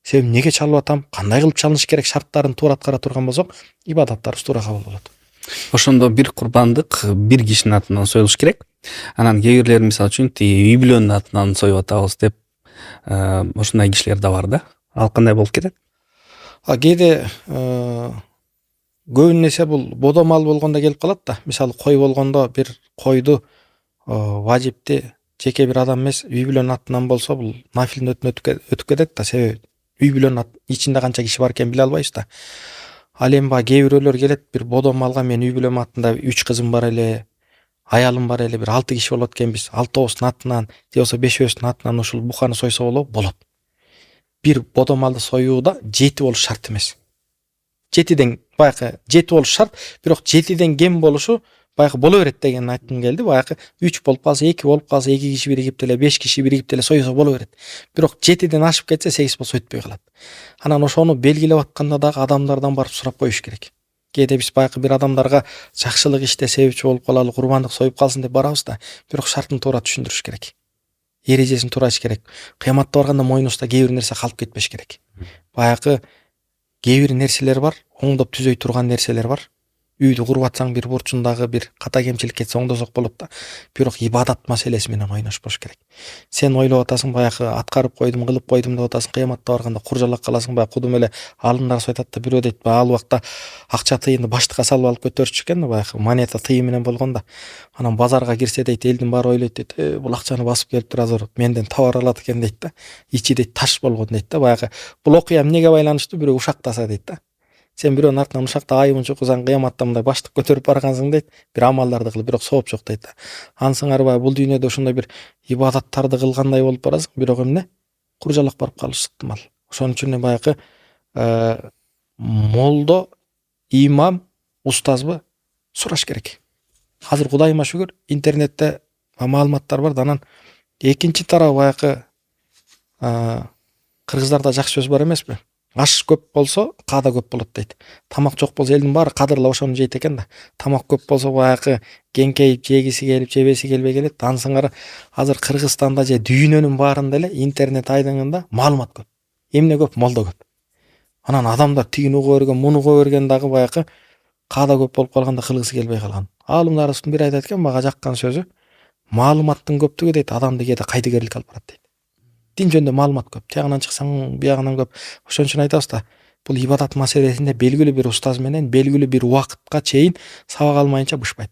Себеби эмнеге чалып атам, кандай кылып чалыныш керек, шарттарын туура аткара турган болсок, ибадаттарыбыз туура кабыл болот. Ошондо бир курбандык бир кишинин атынан союлуш керек. Анан кээ бирлер мисалы үчүн үй бүлөнүн атынан союп атабыз деп ошондой кишилер да бар да. Ал кандай болуп кетет? Кээде көбүнесе бул бодо мал болгондо келип калат да. Мисалы кой болгондо бир койду важипти жеке бир адам эмес, үй бүлөнүн атынан болсо бул нафилдин өтүп кетет да. Себеби үй бүлөнүн ичинде канча киши бар экенин биле албайбыз да. Ал эми баягы кээ бирөөлөр келет, бир бодо малга мен үй бүлөм атында 3 кызым бар эле, аялым бар эле, бир 6 киши болот экенбиз. 6-ообуздун атынан же болбосо 5-өөбүздүн атынан ушул буканы сойсо болот. Бир бодо малды союуда 7 болуш шарт эмес. 7ден баягы 7 болуш шарт, бирок 7ден кем болушу баягы боло берет деген айткым келди. Баягы 3 болуп калса, 2 болуп калса, 2 киши биригип деле, 5 киши биригип деле сойсо боло берет. Бирок 7ден ашып кетсе 8 болсо өтпөй калат. Анан ошону белгилеп атканда дагы адамдардан барып сурап коюш керек. Кээде биз баягы бир адамдарга жакшылык иште себепчи болуп калалы, курбандык союп калсын деп барабыз да, бирок шартын туура түшүндүрүш керек. Эрежесин туура айтыш керек. Кыяматта барганда мойнубузда кээ бир нерсе калып кетпеш керек. Баягы кээ бир нерселер бар, оңдоп түзөй турган нерселер бар. Үйдү куруп атсаң бир бурчундагы бир ката кемчилик кетсе оңдосок болот да. Бирок ибадат маселеси менен ойношпош керек. Сен ойлоп атасың, баягы аткарып койдум, кылып койдум деп атасың, кыяматта барганда куржалак каласың, баягы кудум эле алымдар айтат да, бирөө дейт, ал убакта акча тыйынды баштыкка салып алып көтөрчү экен да, баягы монета тыйын менен болгон да. Анан базарга кирсе дейт, элдин баары ойлойт дейт, бул акчаны басып келиптир, азыр менден товар алат экен дейт да. Ичи дейт таш болгон дейт да, баягы. Бул окуя эмнеге байланыштуу? Бирөө ушактаса дейт да. Сен бирөөнүн артынан ушакта айыбын чукусаң, кыяматта мындай баштык көтөрүп баргансың дейт, бир амалдарды кылып, бирок сооп жок дейт да. Ансыңар баягы бул дүйнөдө ошондой бир ибадаттарды кылгандай болуп барасың, бирок эмне? Куржалак барып калышы ыктымал. Ошон үчүн баягы молдо, имам, устазбы сураш керек. Азыр Кудайыма шүгүр, интернетте маалыматтар бар да. Анан экинчи тарабы баягы кыргыздарда жакшы сөз бар эмеспи? Аш көп болсо, каада көп болот дейт. Тамак жок болсо элдин баары кадырлап ошону жейт экен да. Тамак көп болсо баягы кеңкейип, жегиси келип, жебеси келбей келет. Ансыңар азыр Кыргызстанда же дүйнөнүн баарында эле интернет айдыңында маалымат көп. Эмне көп? Молдо көп. Анан адамдар тигин уга берген, муну уга берген дагы баягы каада көп болуп калганда кылгысы келбей калган. Аалымдарыбыздын бири айтат экен, мага жаккан сөзү, маалыматтын көптүгү дейт, адамды кээде кайдыгерлик алып барат дейт. Дин жөнүндө маалымат көп, тиягынан чыксаң биягынан көп. Ошон үчүн айтабыз да, бул ибадат маселесинде белгилүү бир устаз менен белгилүү бир убакытка чейин сабак алмайынча бышпайт.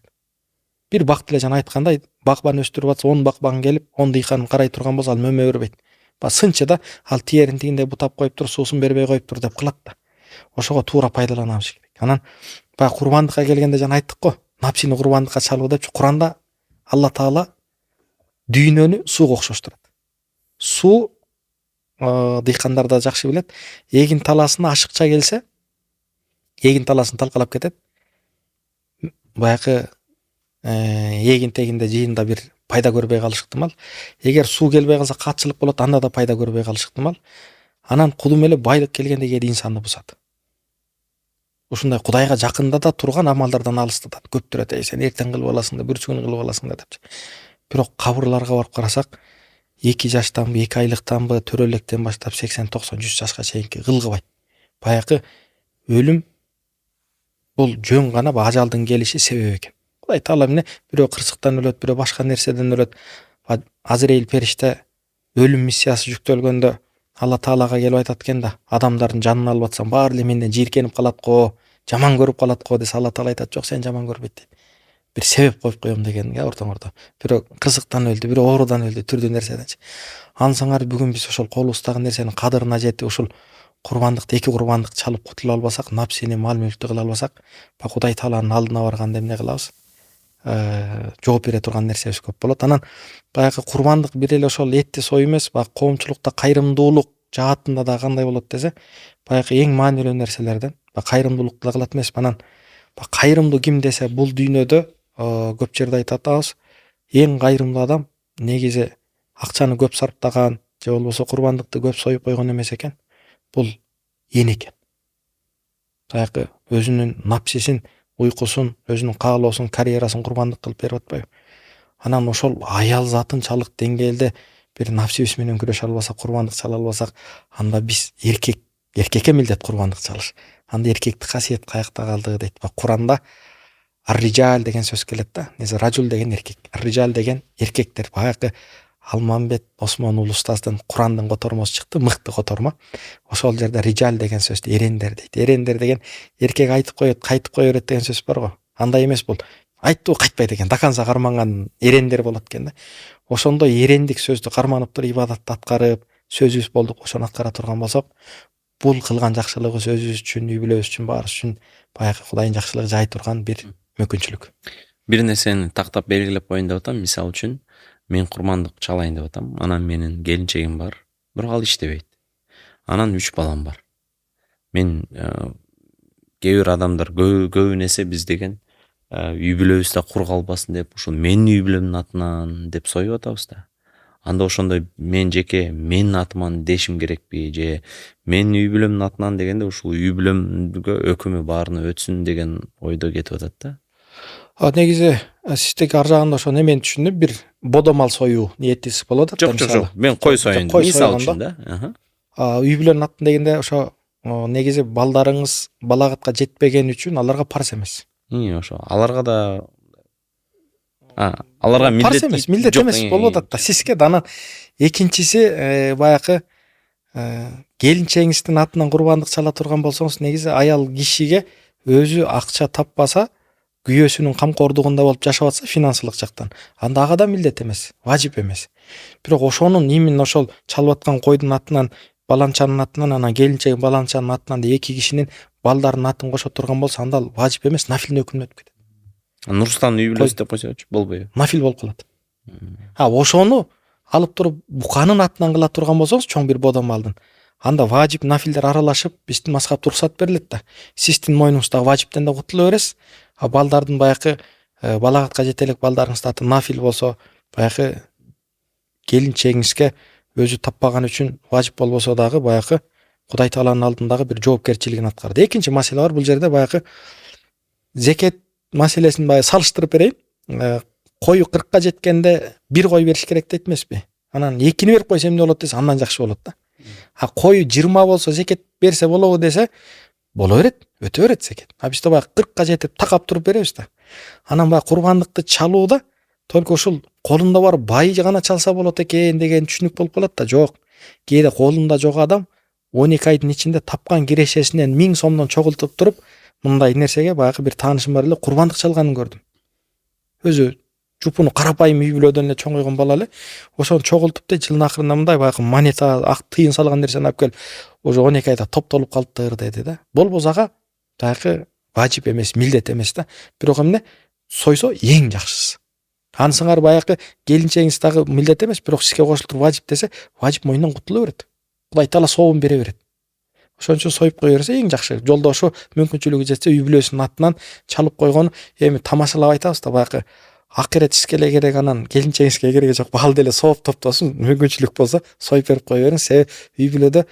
Бир бакт эле жана айткандай, багбан өстүрүп атса, 10 багбан келип, 10 дыйкан карай турган болсо, ал мөмө бербейт. Сынчы да, ал тиерин тигиндей бутап коюптур, суусун бербей коюптур деп кылат да. Ошого туура пайдаланабыз керек. Анан баягы курбандыкка келгенде жана айттык го, напсини курбандыкка чалуу депчи. Куранда Алла Таала дүйнөнү сууга окшоштурат. Суу дыйкандар да жакшы билет. Эгин таласына ашыкча келсе, эгин таласын талкалап кетет. Баягы эгин тегинде жыйында бир пайда көрбөй калышы ыктымал. Эгер суу келбей калса катчылык болот, анда да пайда көрбөй калышы ыктымал. Анан кудум эле байлык келгенде кээде инсанды бузат. Ушундай Кудайга жакындата турган амалдардан алыстатат. Көптөр айтат, сен эртең кылып аласың да, бүрсү күнү кылып аласың да депчи. Бирок кабырларга барып карасак, 2 жаштанбы, 2 айлыктанбы, төрөлөктөн баштап 80, 90, 100 жашка чейинки кылгыбайт. Баягы өлүм бул жөн гана ажалдын келиши себеп экен. Кудай таала эмне бирөө кырсыктан өлөт, бирөө башка нерседен өлөт. Азраил периште өлүм миссиясы жүктөлгөндө Алла Таалага келип айтат экен да, адамдардын жанын алып атсам баары эле менден жийиркенип калат го, жаман көрүп калат го десе, Алла Таала айтат, жок, сен жаман көрбөйт дейт. Бир себеп коюп коем дегенге ортоңордо. Бирөө кырсыктан өлдү, бирөө оорудан өлдү, түрдүү нерседенчи. Ансаңар бүгүн биз ошол колубуздагы нерсенин кадырына жетип, ушул курбандыкты, 2 курбандык чалып кутула албасак, напсини мал мүлктү кыла албасак, Кудай Тааланын алдына барганда эмне кылабыз? Жооп бере турган нерсебиз көп болот. Анан баягы курбандык бир эле ошол этти сою эмес, баягы коомчулукта кайрымдуулук жаатында да кандай болот десе, баягы эң маанилүү нерселерден, кайрымдуулукту да кылат эмес. Анан кайрымдуу ким десе, бул дүйнөдө көп жерде айтып атабыз, эң кайрымдуу адам негизи акчаны көп сарптаган же болбосо курбандыкты көп союп койгон эмес экен. Бул эне экен. Баягы өзүнүн напсисин, уйкусун, өзүнүн каалоосун, карьерасын курбандык кылып берип атпайбы. Анан ошол аял затынчалык деңгээлде бир напсибиз менен күрөшө албасак, курбандык чала албасак, анда биз эркекке милдет курбандык чалыш. Анда эркектик касиет каякта калды дейт. Куранда ар-rijal деген сөз келет да. Незе ражул деген эркек, ар-rijal деген эркектер. Баягы Алмамбет Осмон Улустаздын Курандын котормосу чыкты, мыкты котормо. Ошол жерде rijal деген сөздү эрендер дейт. Эрендер деген эркек айтып коет, кайтып кое берет деген сөз бар го. Андай эмес бул. Айттыбы кайтпайт экен, даканса карманган эрендер болот экен да. Ошондой эрендик сөздү карманып туруп ибадатты аткарып, сөзүбүз болдук, ошону аткара турган болсок, бул кылган жакшылыгыбыз өзүбүз үчүн, үй бүлөбүз үчүн, баарыбыз үчүн баягы Кудайдын жакшылыгы жай турган бир мүмкүнчүлүк. Бир нерсени тактап белгилеп коеюн деп атам. Мисалы үчүн, мен курмандык чалайын деп атам. Анан менин келинчегим бар, бирок ал иштебейт. Анан 3 балам бар. Мен кээ бир адамдар көбүнесе биз деген үй бүлөбүздө кур калбасын деп, ушул менин үй бүлөмдүн атынан деп союп атабыз да. Анда ошондой мен жеке менин атыман дешим керекпи же менин үй бүлөмдүн атынан дегенде ушул үй бүлөмгө өкүмү баарына өтсүн деген ойдо кетип атат да. Негизи сиздеги ар жагында ошо немени түшүндүм, бир бодомал союу ниетиңиз болуп атат. Жок, мен кой союн мисалы үчүн да. Үй бүлөнүн атын дегенде ошо негизи балдарыңыз балагатка жетпеген үчүн аларга парз эмес. Ошо аларга да аларга милдет эмес, милдет эмес болуп атат да. Сизге да. Анан экинчиси баягы келинчегиңиздин атынан курбандык чала турган болсоңуз, негизи аял кишиге өзү акча таппаса, күйөөсүнүн камкордугунда болуп жашап атса, финансылык жактан, анда ага да милдет эмес, важип эмес. Бирок ошонун именно ошол чалып аткан койдун атынан, баланчанын атынан, анан келинчеги баланчанын атынан да 2 кишинин балдарынын атын кошо турган болсо, анда важип эмес, нафил өкүмүнө өтүп кетет. Нурстан үй бүлөсү деп койсочу болбойбу? Нафил болуп калат. Ошону алып туруп буканын атынан кыла турган болсоңуз, чоң бир бодомалдын, анда важип нафилдер аралашып, биздин мазхаб уруксат берилет да. Сиздин мойнуңуздагы важиптен да кутула бересиз. Балдардын баягы балагатка жете элек балдарыңыздын аты нафил болсо, баягы келинчегиңизге өзү таппаган үчүн важип болбосо дагы баягы Кудай Тааланын алдындагы бир жоопкерчилигин аткарды. Экинчи маселе бар, бул жерде баягы зекет маселесин баягы салыштырып берейин. Кою 40ка жеткенде 1 кой бериш керек дейт эмеспи? Анан 2-ни берип койсо эмне болот десе, андан жакшы болот да. Кою 20 болсо зекет берсе болобу десе, боло берет, өтө берет зекет. Бизде баягы 40ка жетип такап туруп беребиз да. Анан баягы курбандыкты чалууда только ушул колунда бар бай гана чалса болот экен деген түшүнүк болуп калат да. Жок. Кээде колунда жок адам 12 айдын ичинде тапкан кирешесинен 1000 сомдон чогултуп туруп, мындай нерсеге баягы бир таанышым бар эле, курбандык чалганын көрдүм. Өзү жупуну карапайым үй бүлөдөн эле чоңойгон бала эле, ошону чогултуп да жылдын акырында мындай баягы монета, ак тыйын салган нерсени алып келип, уже 12 айда топтолуп калыптыр деди да. Болбосо ага баягы важип эмес, милдет эмес да. Бирок эмне сойсо эң жакшысы. Ансыңар баягы келинчегиңиз дагы милдет эмес, бирок сизге кошулуп важип десе, важип мойнунан кутула берет. Кудай Таала сообун бере берет. Ошон үчүн союп кое берсе эң жакшы. Жолдошу мүмкүнчүлүгү жетсе үй бүлөсүнүн атынан чалып койгону эми тамашалап айтабыз да, баягы акырет ишке эле керек, анан келинчегиңизге кереги жок, бал деле сооп топтосун, мүмкүнчүлүк болсо союп берип кое бериң. Себеби үй бүлөдө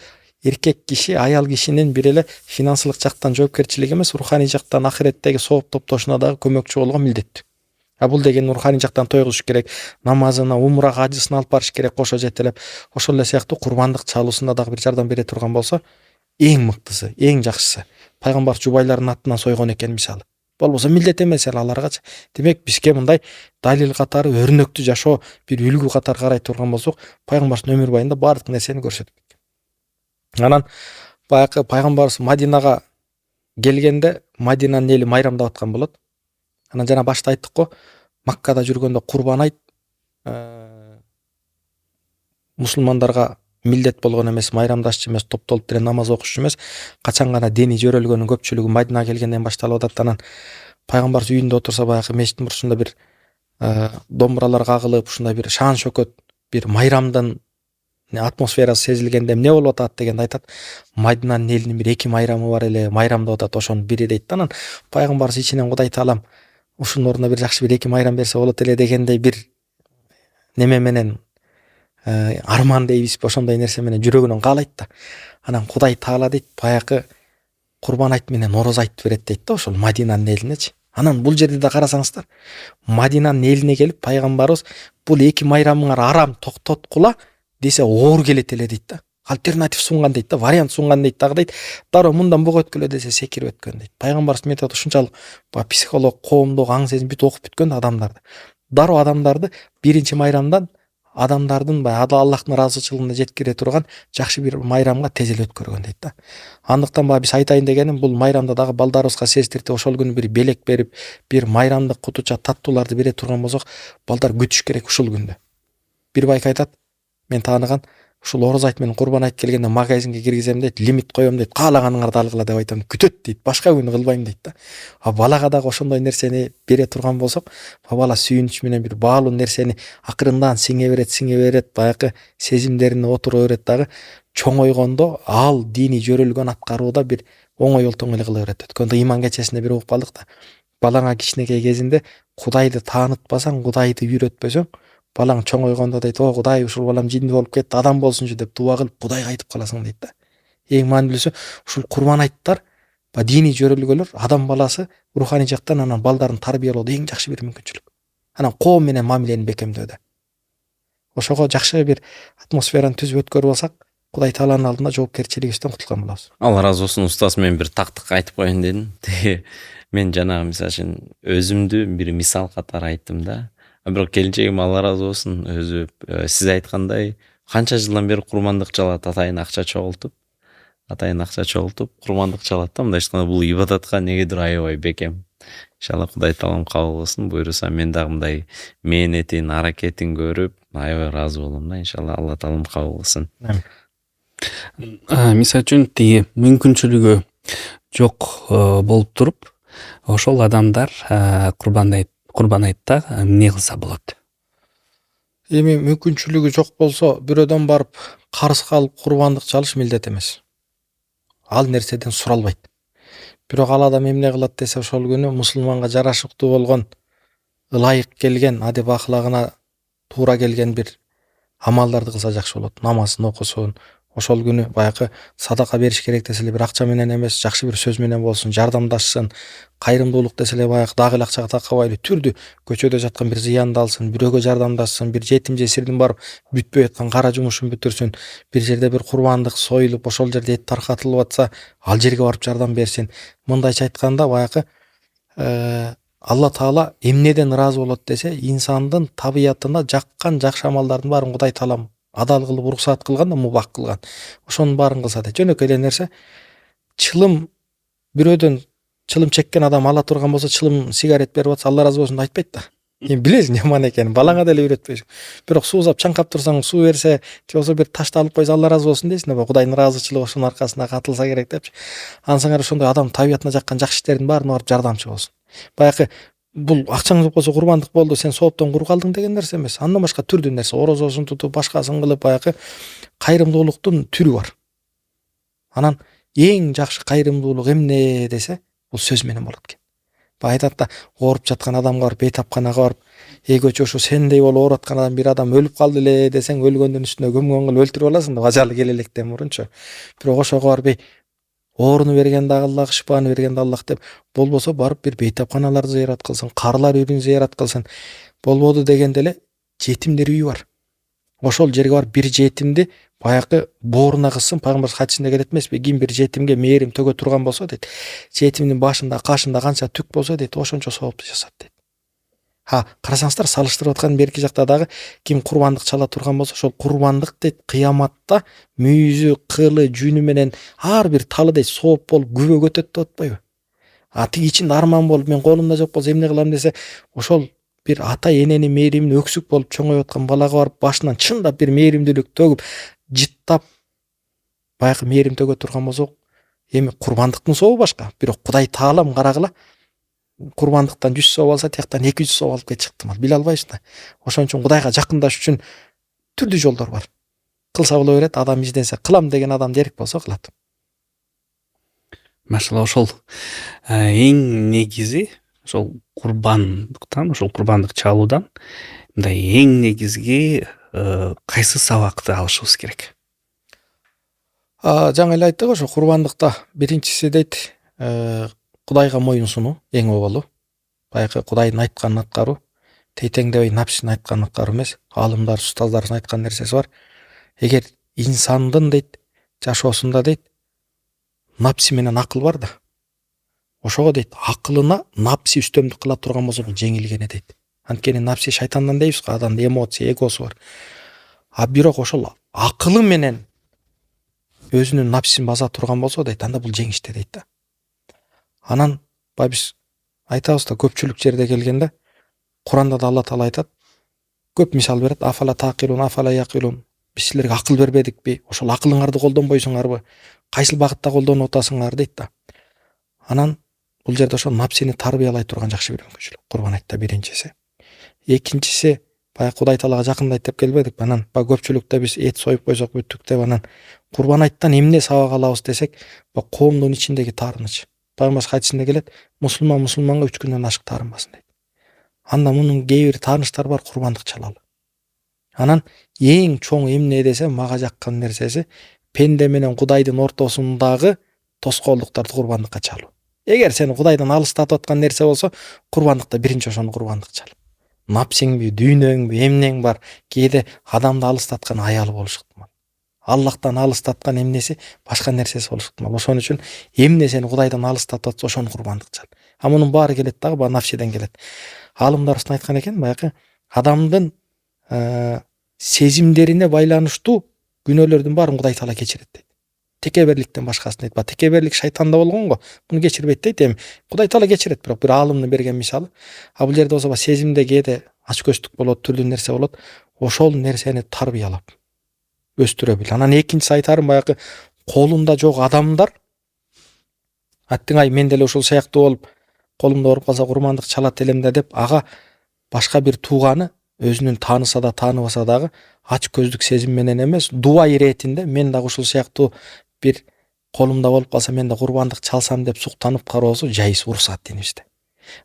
эркек киши аял кишинин бир эле финансылык жактан жоопкерчилиги эмес, руханий жактан акыреттеги сооп топтошуна дагы көмөкчү болгон милдеттүү. Бул деген руханий жактан тойгузуш керек, намазына, умрага, ажысына алып барыш керек кошо жетелеп. Ошол эле сыяктуу курбандык чалуусунда дагы бир жардам бере турган болсо, эң мыктысы, эң жакшысы. Пайгамбар жубайлардын атынан сойгон экен мисалы. Болбосо милдет эмес эле аларгачы. Демек бизге мындай далил катары өрнөктүү жашоо, бир үлгү катары карай турган болсок, пайгамбардын өмүр байында баардык нерсени көрсөтүп кеткен. Анан баягы пайгамбарыбыз Мадинага келгенде Мадинанын эли майрамдап аткан болот. Анан жана башта айттык го, Маккада жүргөндө курбан айт мусулмандарга милдет болгон эмес, майрамдашчу эмес, топтолуп деле намаз окушчу эмес, качан гана дини жөрөлгөнүн көпчүлүгү Мадинага келгенден башталып атат. Анан пайгамбарыбыз үйүндө отурса, баягы мечиттин бурчунда бир домбуралар кагылып, ушундай бир шаан шөкөт, бир майрамдын атмосферасы сезилгенде эмне болуп атат дегенде айтат, Мадинанын элинин бир эки майрамы бар эле, майрамдап атат, ошонун бири дейт. Анан пайгамбарыбыз ичинен Кудай таалам ушунун ордуна бир жакшы бир эки майрам берсе болот эле дегендей бир неме менен, арман дейбизби, ошондой нерсе менен жүрөгүнөн каалайт да. Анан Кудай таала дейт, баягы курбан айт менен ороз айтып берет дейт да, ошол Мадинанын элинечи. Анан бул жерде да карасаңыздар, Мадинанын элине келип пайгамбарыбыз бул эки майрамыңар арам, токтоткула десе оор келет эле дейт да. Альтернатив сунган дейт да, вариант сунган дейт дагы дейт. Дароо мындан буга өткөлө десе секирип өткөн дейт. Пайгамбарыбыз метод ушунчалык психолог, коомдук аң сезим бүт окуп бүткөн адамдарды. Дароо адамдарды биринчи майрамдан адамдардын Аллахтын ыраазычылыгына жеткире турган жакшы бир майрамга тез эле өткөргөн дейт да. Андыктан биз айтайын дегеним, бул майрамда дагы балдарыбызга сездиртип, ошол күнү бир белек берип, бир майрамдык кутуча таттууларды бере турган болсок, балдар күтүш керек ушул күндө. Бир байка айтат, мен тааныган, ушул ороз айт менен курбан айт келгенде магазинге киргизем дейт, лимит коем дейт, каалаганыңарды алгыла деп айтам, күтөт дейт, башка күнү кылбайм дейт да. Балага дагы ошондой нерсени бере турган болсок, бала сүйүнүч менен бир баалуу нерсени акырындан сиңе берет, баягы сезимдерине отура берет дагы. Чоңойгондо ал диний жөрөлгөн аткарууда бир оңой олтоң эле кыла берет. Өткөндө иман кечесинде бир угуп калдык да. Балаңа кичинекей кезинде Кудайды таанытпасаң, Кудайды үйрөтпөсөң, балаң чоңойгондо дейт, о Кудай, ушул балам жинди болуп кетти, адам болсунчу деп дуа кылып Кудайга айтып каласың дейт да. Эң маанилүүсү ушул курбан айттар, диний жөрөлгөлөр адам баласы руханий жактан анан балдарын тарбиялоодо эң жакшы бир мүмкүнчүлүк. Анан коом менен мамилени бекемдөөдө. Ошого жакшы бир атмосфераны түзүп өткөрүп алсак, Кудай тааланын алдында жоопкерчилигибизден кутулган болобуз. Алла разы болсун, устаз, мен бир тактык айтып коеюн дедим. Мен жанагы мисалы үчүн өзүмдү бир мисал катары айттым да. Бирок келинчегим, Алла разы болсун, өзү сиз айткандай канча жылдан бери курмандык чалат, атайын акча чогултуп, курмандык чалат да. Мындай айтканда бул ибадатка негедир аябай бекем. Иншалла Кудай таалам кабыл кылсын, буйруса мен дагы мындай мээнетин, аракетин көрүп аябай ыраазы болом да. Иншалла Алла таалам кабыл кылсын. Мисалы үчүн тиги мүмкүнчүлүгү жок болуп туруп, ошол адамдар курбан айтта эмне кылса болот? Эми мүмкүнчүлүгү жок болсо, бирөөдөн барып карыз калып курбандык чалыш милдет эмес. Ал нерседен суралбайт. Бирок ал адам эмне кылат десе, ошол күнү мусулманга жарашыктуу болгон, ылайык келген, адеп аклагына туура келген бир амалдарды кылса жакшы болот. Намазын окусун, ошол күнү баягы садака бериш керек десе эле бир акча менен эмес, жакшы бир сөз менен болсун, жардамдашсын. Кайрымдуулук десе эле баягы дагы эле акчага такабайлы түрдүү көчөдө жаткан бир зыянды алсын, бирөөгө жардамдашсын, бир жетим жесирдин барып бүтпөй аткан кара жумушун бүтүрсүн, бир жерде бир курбандык союлуп, ошол жерде эт таркатылып атса, ал жерге барып жардам берсин. Мындайча айтканда, баягы Алла таала эмнеден ыраазы болот десе, инсандын табиятына жаккан жакшы амалдардын баарын Кудай таалам адал кылып уруксаат кылган да, мубак кылган. Ошонун баарын кылса дейт. Жөнөкөй эле нерсе. Чылым, бирөөдөн чылым чеккен адам ала турган болсо, чылым сигарет берип атса, Алла разы болсун деп айтпайт да. Эми билесиң жаман экенин, балаңа деле үйрөтпөйсүң. Бирок суузап чаңкап турсаң, суу берсе, же болбосо бир ташты алып койсо, Алла разы болсун дейсиң да, Кудайдын ыраазычылыгы ошонун аркасында катылса керек депчи. Ансаңар ошондой адам табиятына жаккан жакшы иштердин баарына барып жардамчы болсун. Баягы бул акчаң жок болсо курбандык болду, сен сооптон кур калдың деген нерсе эмес. Андан башка түрдүү нерсе, орозосун тутуп, башкасын кылып, баягы кайрымдуулуктун түрү бар. Анан эң жакшы кайрымдуулук эмне десе, бул сөз менен болот экен. Айтат да, ооруп жаткан адамга барып, бейтапканага барып, көчө ушу сендей болуп ооруп аткан адам, бир адам өлүп калды эле десең, өлгөндүн үстүнө көмгөн кылып өлтүрүп аласың да, ажалы келе электен мурунчу. Бирок ошого барып, ооруну берген да Аллах, шифаны берген да Аллах деп, болбосо барып бир бейтапканаларды зыярат кылсын, карылар үйүн зыярат кылсын. Болбоду дегенде эле жетимдер үйү бар. Ошол жерге барып бир жетимди баягы бооруна кызсын. Пайгамбар хадисинде келет эмеспи? Ким бир жетимге мээрим төгө турган болсо дейт, жетимдин башында, кашында канча түк болсо дейт, ошончо соопту жасат дейт. Карасаңыздар, салыштырып аткан берки жакта дагы ким курбандык чала турган болсо, ошол курбандык дейт кыяматта мүйүзү, кылы, жүнү менен ар бир талы дейт сооп болуп күбө өтөт деп атпайбы? Тиги ичинде арман болуп, мен колумда жок болсо эмне кылам десе, ошол бир ата энени мээримин өксүк болуп чоңоюп аткан балага барып башынан чындап бир мээримдүүлүк төгүп, жыттап баягы мээрим төгө турган болсо, эми курбандыктын сообу башка. Бирок Кудай таалам карагыла, курбандыктан 100 сооп алса, тияктан 200 сооп алып кетип чыкты. Биле албайсың да. Ошон үчүн Кудайга жакындаш үчүн түрдүү жолдор бар. Кылса боло берет, адам изденсе, кылам деген адам дерек болсо кылат. Машалла, ошол эң негизи ошол курбандыктан, ошол курбандык чалуудан мындай эң негизги кайсы сабакты алышыбыз керек? Жаңы эле айттык, ошо курбандыкта биринчиси дейт, Кудайга моюн сунуу эң оболу. Баягы Кудайдын айтканын аткаруу, тейтеңдебей напсин айтканын аткаруу эмес, аалымдар, устаздардын айткан нерсеси бар. Эгер инсандын дейт жашоосунда дейт напси менен акыл бар да, ошого дейт акылына напси үстөмдүк кыла турган болсо бул жеңилгени дейт. Анткени напси шайтандан дейбиз го, адамда эмоция, эгосу бар. Бирок ошол акылы менен өзүнүн напсисин база турган болсо дейт, анда бул жеңиште дейт да. Анан биз айтабыз да, көпчүлүк жерде келгенде Куранда да Алла Таала айтат, көп мисал берет. Афала тaqilun, афала yaqilun. Биз силерге акыл бербедикпи? Ошол акылыңарды колдонбойсуңарбы? Кайсыл багытта колдонуп атасыңар дейт да. Анан бул жерде ошо напсини тарбиялай турган жакшы бир мүмкүнчүлүк. Курбан айтта биринчиси. Экинчиси, баягы Кудай Таалага жакындайт деп келбедикпи? Анан көпчүлүктө биз эт союп койсок бүттүк деп, анан Курбан айттан эмне сабак алабыз десек, коомдун ичиндеги таарыныч. Пайгамбар хадисинде келет, мусулманга 3 күндөн ашык таарынбасын дейт. Анда мунун кээ бир таарынычтары бар, курбандык чалалы. Анан эң чоң эмне десе, мага жаккан нерсеси пенде менен Кудайдын ортосундагы тоскоолдуктарды курбандыкка чалуу. Эгер сени Кудайдан алыстатып аткан нерсе болсо, курбандыкта биринчи ошону курбандык чал. Напсиңби, дүйнөңбү, эмнең бар, кээде адамды алыстаткан аялы болушу ыктымал. Аллахтан алыстаткан эмнеси, башка нерсеси болушу ыктымал. Ошон үчүн эмне сени Кудайдан алыстатып атса, ошону курбандык чал. Мунун баары келет дагы, баягы нафсиден келет. Алымдарыбыз айткан экен, баягы адамдын сезимдерине байланыштуу күнөөлөрдүн баарын Кудай Таала кечирет дейт. Текеберликтен башкасын дейт. Текеберлик шайтанда болгон го, муну кечирбейт дейт. Эми Кудай Таала кечирет, бирок бир аалымдын берген мисалы. Бул жерде болсо сезимде кээде ачкөздүк болот, түрдүү нерсе болот. Ошол нерсени тарбиялап өстүрө бил. Анан экинчиси айтарым, баягы колунда жок адамдар аттың мен деле ушул сыяктуу болуп, колумда ооруп калса курмандык чалат элем да деп, ага башка бир тууганы өзүнүн тааныса да тааныбаса дагы ач көздүк сезим менен эмес, дуа иретинде мен дагы ушул сыяктуу бир колумда болуп калса мен да курбандык чалсам деп суктанып кароосу жайыз, уруксат динибизде.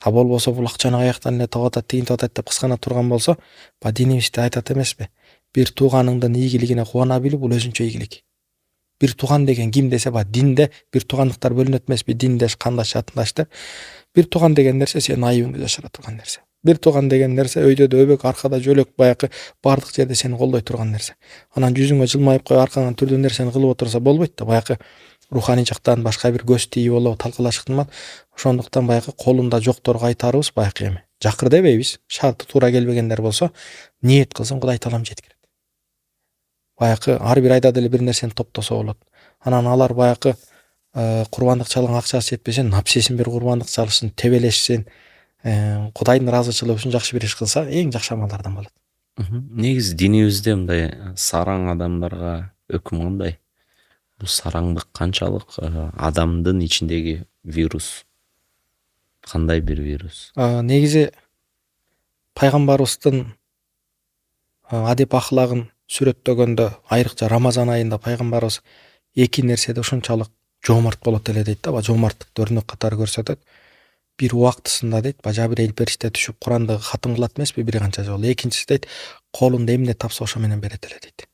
Болбосо бул акчаны каяктан эле таап атат, тигин таап атат деп кыскана турган болсо, динибизде айтат эмеспи? Бир тууганыңдын ийгилигине кубана билүү бул өзүнчө ийгилик. Бир тууган деген ким десе, динде бир туугандыктар бөлүнөт эмеспи? Диндеш, кандаш, жатындаш деп. Бир тууган деген нерсе сенин айыбыңды жашыра турган нерсе. Бир тууган деген нерсе өйдө да өбөк, аркада жөлөк, баягы бардык жерде сени колдой турган нерсе. Анан жүзүңө жылмайып коюп, аркаңан түрдүү нерсени кылып отурса болбойт да. Баягы руханий жактан башка бир көз тийип болобу талкалашык кылмак. Ошондуктан баягы колунда жокторго айтарыбыз, баягы эми жакыр дебейбиз, шарты туура келбегендер болсо, ниет кылсын, Кудай Таалам жеткирет. Баягы ар бир айда деле бир нерсени топтосо болот. Анан алар баягы курбандык чалган акчасы жетпесе, напсисин бир курбандык чалышсын, тебелешсин, Кудайдын ыраазычылыгы үчүн жакшы бир иш кылса, эң жакшы амалдардан болот. Негизи динибизде мындай сараң адамдарга өкүм кандай? Бул сараңдык канчалык адамдын ичиндеги вирус? Кандай бир вирус? Негизи пайгамбарыбыздын адеп ахлагын сүрөттөгөндө, айрыкча Рамазан айында пайгамбарыбыз эки нерседе ушунчалык жоомарт болот эле дейт да. Жоомарттыкты өрнөк катары көрсөтөт. бир убактысында дейт Жабирейил периште түшүп Куранды хатым кылат эмеспи бир канча жолу. Экинчиси дейт колунда эмне тапса ошо менен берет эле дейт.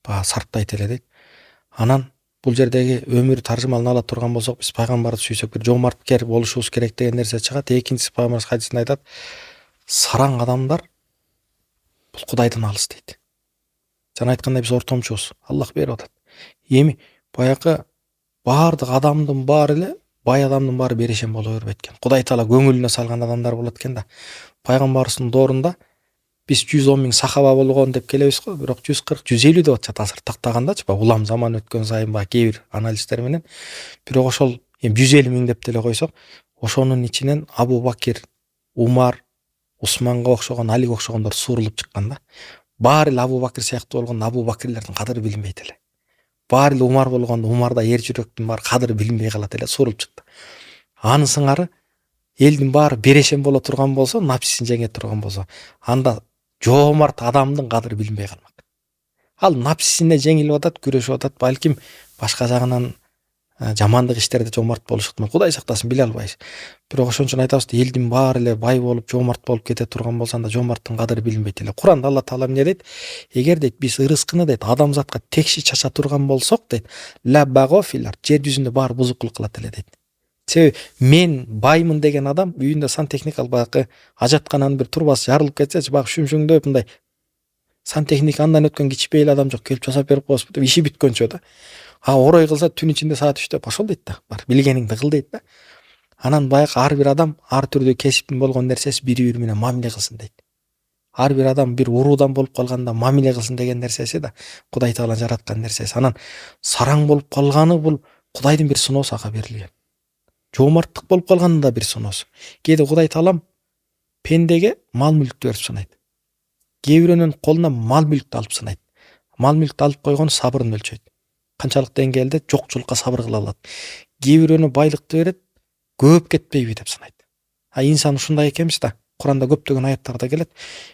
Баягы сарптайт эле дейт. Анан бул жердеги өмүр таржымалын ала турган болсок, биз пайгамбарды сүйсөк бир жомарткер болушубуз керек деген нерсе чыгат. Экинчиси пайгамбарыбыз хадисинде айтат, сараң адамдар бул Кудайдан алыс дейт. Жана айткандай биз ортомчубуз. Аллах берип атат. Эми баягы баардык адамдын баары эле бай адамдын баары берешен боло бербейт экен. Кудай таала көңүлүнө салган адамдар болот экен да. Пайгамбарыбыздын доорунда биз 110 миң сахаба болгон деп келебиз го, бирок 140, 150 деп атышат азыр тактагандачы, улам заман өткөн сайын кээ бир анализдер менен. Бирок ошол 150 миң деп деле койсок, ошонун ичинен Абу Бакир, Умар, Усманга окшогон, Алиге окшогондор суурулуп чыккан да. Баары эле Абу Бакир сыяктуу болгон Абу Бакирлердин кадыры билинбейт эле. Баары эле Умар болгондо Умарда эр жүрөктүн баары кадыры билинбей калат эле, суурулуп чыкты. Анын сыңары элдин баары берешен боло турган болсо, напсисин жеңе турган болсо, анда жоомарт адамдын кадыры билинбей калмак. Ал напсисине жеңилип атат, күрөшүп атат, балким башка жагынан жамандык иштерде жомарт болушу ыктымал. Кудай сактасын, биле албайбыз. Бирок ошон үчүн айтабыз, элдин баары эле бай болуп, жомарт болуп кете турган болсо, анда жомарттын кадыры билинбейт эле. Куранда Алла Таала эмне дейт? Эгер дейт биз ырыскыны дейт адамзатка текши чача турган болсок дейт, ла багофилар, жер жүзүндө баары бузукулук кылат эле дейт. Себеби мен баймын деген адам үйүндө сантехникалык баягы ажаткананын бир турбасы жарылып кетсечи, баягы шүмшүңдөп мындай сантехник андан өткөн кичпейил адам жок, келип жасап берип коесузбу деп иши бүткөнчө да. Орой кылса түн ичинде саат 3-тө ошол дейт да. Бар билгениңди кыл дейт да. Анан баягы ар бир адам ар түрдүү кесиптин болгон нерсеси бири-бири менен мамиле кылсын дейт. Ар бир адам бир уруудан болуп калганда мамиле кылсын деген нерсеси да Кудай Таала жараткан нерсеси. Анан сараң болуп калганы бул Кудайдын бир сыноосу ага берилген. Жомарттык болуп калганын да бир сыноосу. Кээде Кудай Таалам пендеге мал мүлктү берип сынайт. Кээ бирөөнүн колуна мал мүлктү алып сынайт. Мал мүлктү алып койгон сабырын өлчөйт. Канчалык деңгээлде жокчулукка сабыр кыла алат. Кээ бирөөнү байлыкты берет, көп кетпейби деп сынайт. Инсан ушундай экенбиз да. Куранда көптөгөн аяттарда келет.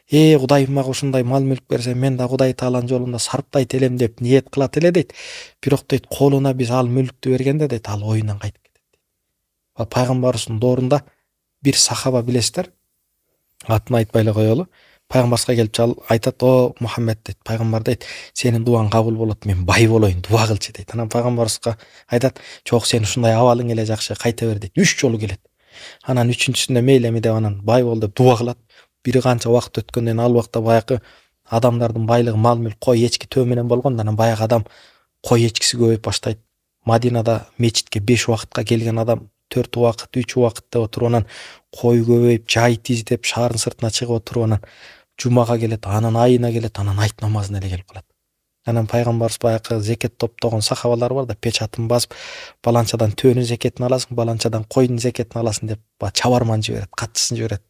Кудайым мага ушундай мал мүлк берсе, мен да Кудай Тааланын жолунда сарптайт элем деп ниет кылат эле дейт. Бирок дейт, колуна биз ал мүлктү бергенде дейт, ал оюнан кайтып кетет дейт. Пайгамбарыбыздын доорунда бир сахаба билесиздер, атын айтпай эле коелу. Пайгамбарга келип айтат, о Мухаммед дейт, пайгамбар дейт, сенин дуаң кабыл болот, мен бай болоюн, дуа кылчы дейт. Анан пайгамбарыбызга айтат, жок, сен ушундай абалың эле жакшы, кайта бер дейт. 3 жолу келет. Анан үчүнчүсүндө мейлеми деп анан бай бол деп дуа кылат. Бир канча убакыт өткөндөн кийин ал убакта баягы адамдардын байлыгы мал мүлк, кой, эчки төө менен болгон. Анан баягы адам кой эчкиси көбөйүп баштайт. Мадинада мечитке 5 убакытка келген адам 4 убакыт, 3 убакытта отуруп анан кой көбөйүп, жай тиздеп шаардын сыртына чыгып отуруп анан жумага келет, анан айына келет, анан айт намазына эле келип калат. Анан пайгамбарыбыз баягы зекет топтогон сахабалар бар да, печатын басып, баланчадан төөнүн зекетин аласың, баланчадан койдун зекетин аласың деп чабарман жиберет, катчысын жиберет.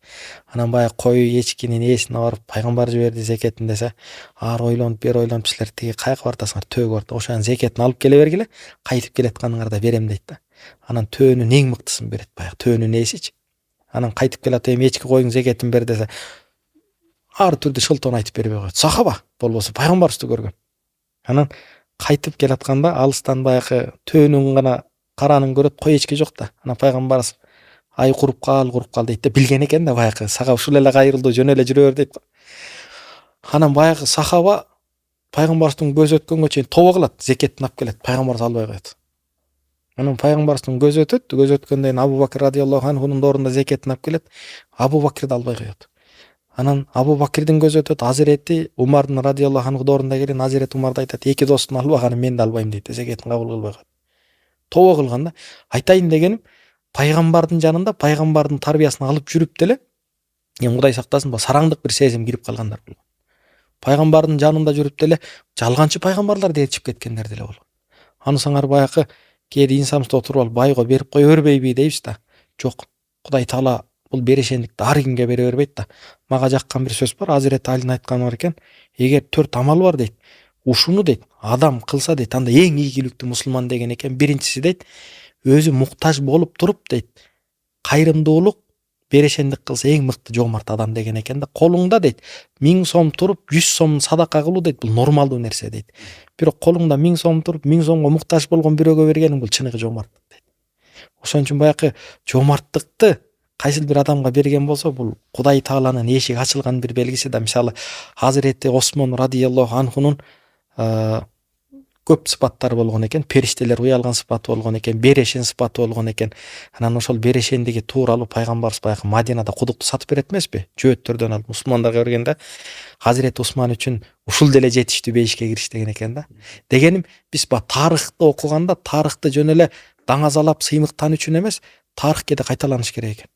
Анан баягы кой эчкинин ээсине барып, пайгамбар жиберди зекетин десе, ар ойлонуп, бери ойлонуп, силер тиги каяка бартасыңар, төөгө барып, ошонун зекетин алып келе бергиле, кайтып келатканыңарда берем дейт да. Анан төөнүн эң мыктысын берет, баягы төөнүн ээсичи. Анан кайтып келат, эчки койдун зекетин бер десе, ар түрдүү шылтоон айтып бербей коет. Сахаба болбосо пайгамбарыбызды көргөн. Анан кайтып келатканда алыстан баягы төөнүн гана каранын көрөт, кой эчки жок да. Анан пайгамбарыбыз ай куруп кал дейт да, билген экен да баягы сахаба ушул эле кайрылды, жөн эле жүрө бер дейт. Анан баягы сахаба пайгамбарыбыздын көзү өткөнгө чейин тобо кылат, зекетин алып келет, пайгамбарыбыз албай коет. Анан пайгамбарыбыздын көзү өтөт, көзү өткөндөн кийин Абу Бакир радиаллаху анхунун доорунда зекетин алып келет, Абу Бакирди албай коет. Анан Абу Бакирдин көзү өтөт, Азирети Умардын радиаллаху анху доорунда келген Азирет Умарда айтат, эки достун албаганы мен да албайм дейт, зекетин кабыл кылбай коет. Тобо кылган да. Айтайын дегеним, пайгамбардын жанында пайгамбардын тарбиясын алып жүрүп деле, Кудай сактасын, сараңдык бир сезим кирип калгандар болгон. Пайгамбардын жанында жүрүп деле жалганчы пайгамбарлар ээрчип кеткендер деле болгон. Анысыңар баягы кээде инсаныбызда отуруп алып байгы берип кое бербейби дейбиз да. Жок, Кудай Таала бул берешендикти ар кимге бере бербейт да. Мага жаккан бир сөз бар, Азирет Алинин айтканы бар экен. Эгер 4 амал бар дейт, ушуну дейт, адам кылса дейт, анда эң ийгиликтүү мусулман деген экен. Биринчиси дейт, өзү муктаж болуп туруп дейт, кайрымдуулук, берешендик кылса эң мыкты жомарт адам деген экен да. Колуңда дейт 1000 сом туруп 100 сом садака кылуу дейт, бул нормалдуу нерсе дейт. Бирок колуңда 1000 сом туруп 1000 сомго муктаж болгон бирөөгө бергениң бул чыныгы жомарттык дейт. Ошон үчүн баягы жомарттыкты кайсыл бир адамга берген болсо бул Кудай Тааланын эшиги ачылган бир белгиси да. Мисалы Hazreti Осмон радияллаху анхунун көп сыпаттары болгон экен. Периштелер уялган сыпаты болгон экен, берешен сыпаты болгон экен. Анан ошол берешендиги тууралуу пайгамбарыбыз баягы Мадинада кудукту сатып берет эмеспи? Жөөттөрдөн алып мусулмандарга бергенде Hazreti Осман үчүн ушул деле жетиштүү бейишке кириш деген экен да. Дегеним биз тарыхты окуганда тарыхты жөн эле даңазалап сыймыктан үчүн эмес, тарых кээде кайталаныш керек экен.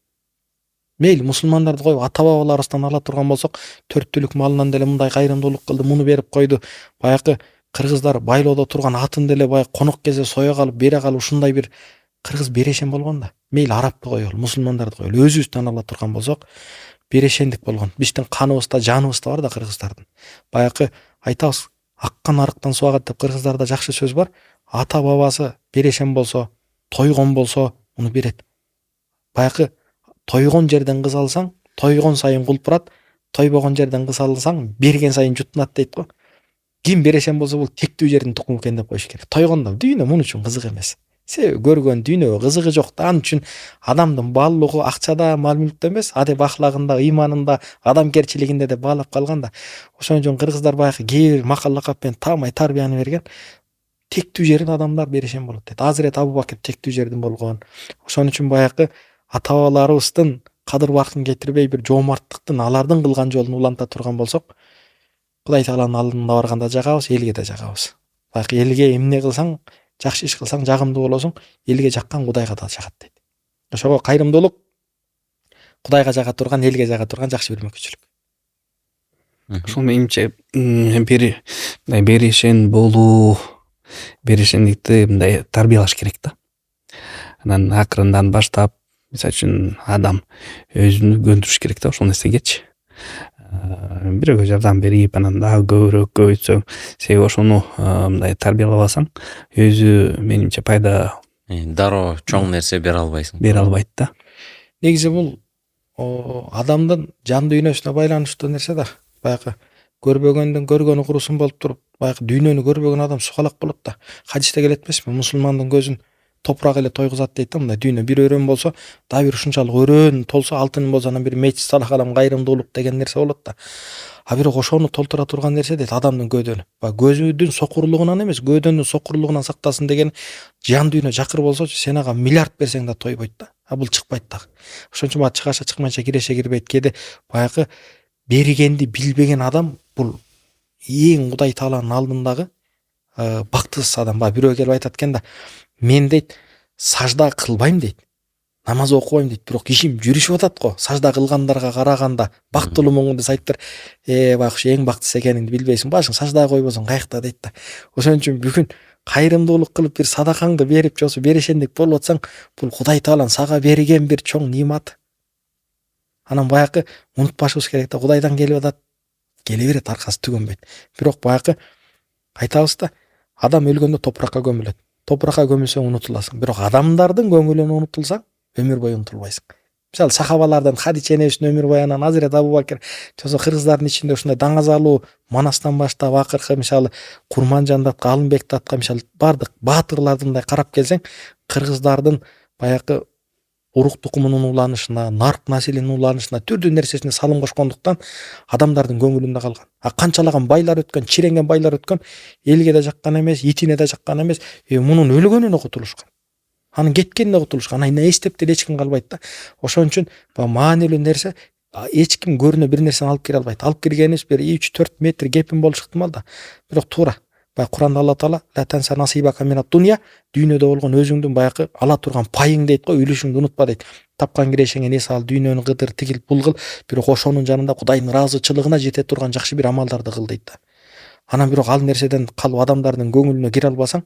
Мейли мусулмандарды коюп ата бабаларыбыздан ала турган болсок, 4 түлүк малынан деле мындай кайрымдуулук кылды, муну берип койду. Баягы кыргыздар байлоодо турган атын деле баягы конок кезде соя калып, бере калып ушундай бир кыргыз берешен болгон да. Мейли арабты коелу, мусулмандарды коелу, өзүбүздөн ала турган болсок, берешендик болгон. Биздин каныбызда, жаныбызда бар да кыргыздардын. Баягы айтабыз, аккан арыктан суу агат деп кыргыздарда жакшы сөз бар. Ата бабасы берешен болсо, тойгон болсо, уну берет. Баягы тойгон жерден кыз алсаң, тойгон сайын кулпурат, тойбогон жерден кыз алсаң, берген сайын жутунат дейт го. Ким берешен болсо бул тектүү жердин тукуму экен деп коюш керек. Тойгондо дүйнө мун үчүн кызык эмес. Себеби көргөн дүйнөгө кызыгы жок да. Ал үчүн адамдын баалуулугу акчада, мал-мүлктө эмес, адеп ахлагында, ыйманында, адамгерчилигинде деп баалап калган да. Ошон үчүн кыргыздар баягы кээ бир макал лакаппен таамай тарбияны берген. Тектүү жердин адамдар берешен болот дейт. Hazreti Abu Bakr тектүү жердин болгон. Ошон үчүн баягы ата бабаларыбыздын кадыр бакын кетирбей бир жоомарттыктын алардын кылган жолун уланта турган болсок, Кудай Тааланын алдына барганда жагабыз, элге да жагабыз. Баягы элге эмне кылсаң, жакшы иш кылсаң жагымдуу болосуң, элге жаккан Кудайга да жагат дейт. Ошого кайрымдуулук Кудайга жага турган, элге жага турган жакшы бир мүмкүнчүлүк. Ушул менимче бир берешен болуу, берешендикти мындай тарбиялаш керек да. Анан акырындан баштап, мисалы үчүн адам өзүнү көндүрүш керек да ошол нерсегечи. Бирөөгө жардам берип, анан дагы көбүрөөк көбөйтсөң, себеби ошону мындай тарбиялабасаң, өзү менимче пайда дароо чоң нерсе бере албайсың. бере албайт да. Негизи бул адамдын жан дүйнөсүнө байланыштуу нерсе да. Баягы көрбөгөндүн көргөнү курусун болуп туруп, баягы дүйнөнү көрбөгөн адам сукалак болот да. Хадисте келет эмеспи? Мусулмандын көзүн топурак эле тойгузат дейт да. Мындай дүйнө бир өрөөн болсо, дагы бир ушунчалык өрөөн толсо, алтын болсо анан бир мечит салахалам кайрымдуулук деген нерсе болот да. А бирок ошону толтура турган нерсе дейт адамдын көдөнү. Көзүдүн сокурлугунан эмес, көдөнүн сокурлугунан сактасын деген жан дүйнө жакыр болсочу, сен ага миллиард берсең да тойбойт да. А бул чыкпайт да. Ошон үчүн чыгаша чыкмайынча киреше кирбейт. Кээде баягы бергенди билбеген адам бул эң Кудай Тааланын алдындагы бактысыз адам. Бирөө келип айтат экен да, мен дейт сажда кылбайм дейт, намаз окубайм дейт, бирок ишим жүрүшүп атат го. Сажда кылгандарга караганда бактылуумун десе айттыр, баягы ушу эң бактысыз экениңди билбейсиң, башың сажда койбосоң каякта дейт да. Ошон үчүн бүгүн кайрымдуулук кылып бир садакаңды берип, жосу берешендик болуп атсаң, бул Кудай Таалан сага берген бир чоң нимат. Анан баягы унутпашыбыз керек да, Кудайдан келип атат, келе берет, аркасы түгөнбөйт. Бирок баягы айтабыз да, адам өлгөндө топуракка көмүлөт. Топуракка көмүлсөң унутуласың. Бирок адамдардын көңүлүн унутулсаң, өмүр бою унутулбайсың. Мисалы сахабалардан Хадиче энебиздин өмүр баянынан Hazreti Abu Bakr, жосо кыргыздардын ичинде ушундай даңазалуу Манастан баштап акыркы мисалы Курманжандатка, Алымбекти атка мисалы бардык баатырлардындай карап келсең, кыргыздардын баягы урук тукумунун уланышына, нарк населинин уланышына, түрдүү нерсесине салым кошкондуктан адамдардын көңүлүндө калган. Канчалаган байлар өткөн, чиренген байлар өткөн, элге да жаккан эмес, итине да жаккан эмес, мунун өлгөнүнө кутулушкан. Анын кеткенине кутулушкан. Анан эстеп деле эч ким калбайт да. Ошон үчүн маанилүү нерсе эч ким көрүнө бир нерсени алып кире албайт. Алып киргенибиз бир 3-4 метр кепин болуш ыктымал да. Бирок туура. Куранда Алла Таала ла танса насибака минат дунья, дүйнөдө болгон өзүңдүн баягы ала турган пайың дейт го, үлүшүңдү унутпа дейт. Тапкан кирешеңе эс ал, дүйнөнү кыдыр, тигил, бул кыл, бирок ошонун жанында Кудайдын ыраазычылыгына жете турган жакшы бир амалдарды кыл дейт да. Анан бирок ал нерседен калып адамдардын көңүлүнө кире албасаң,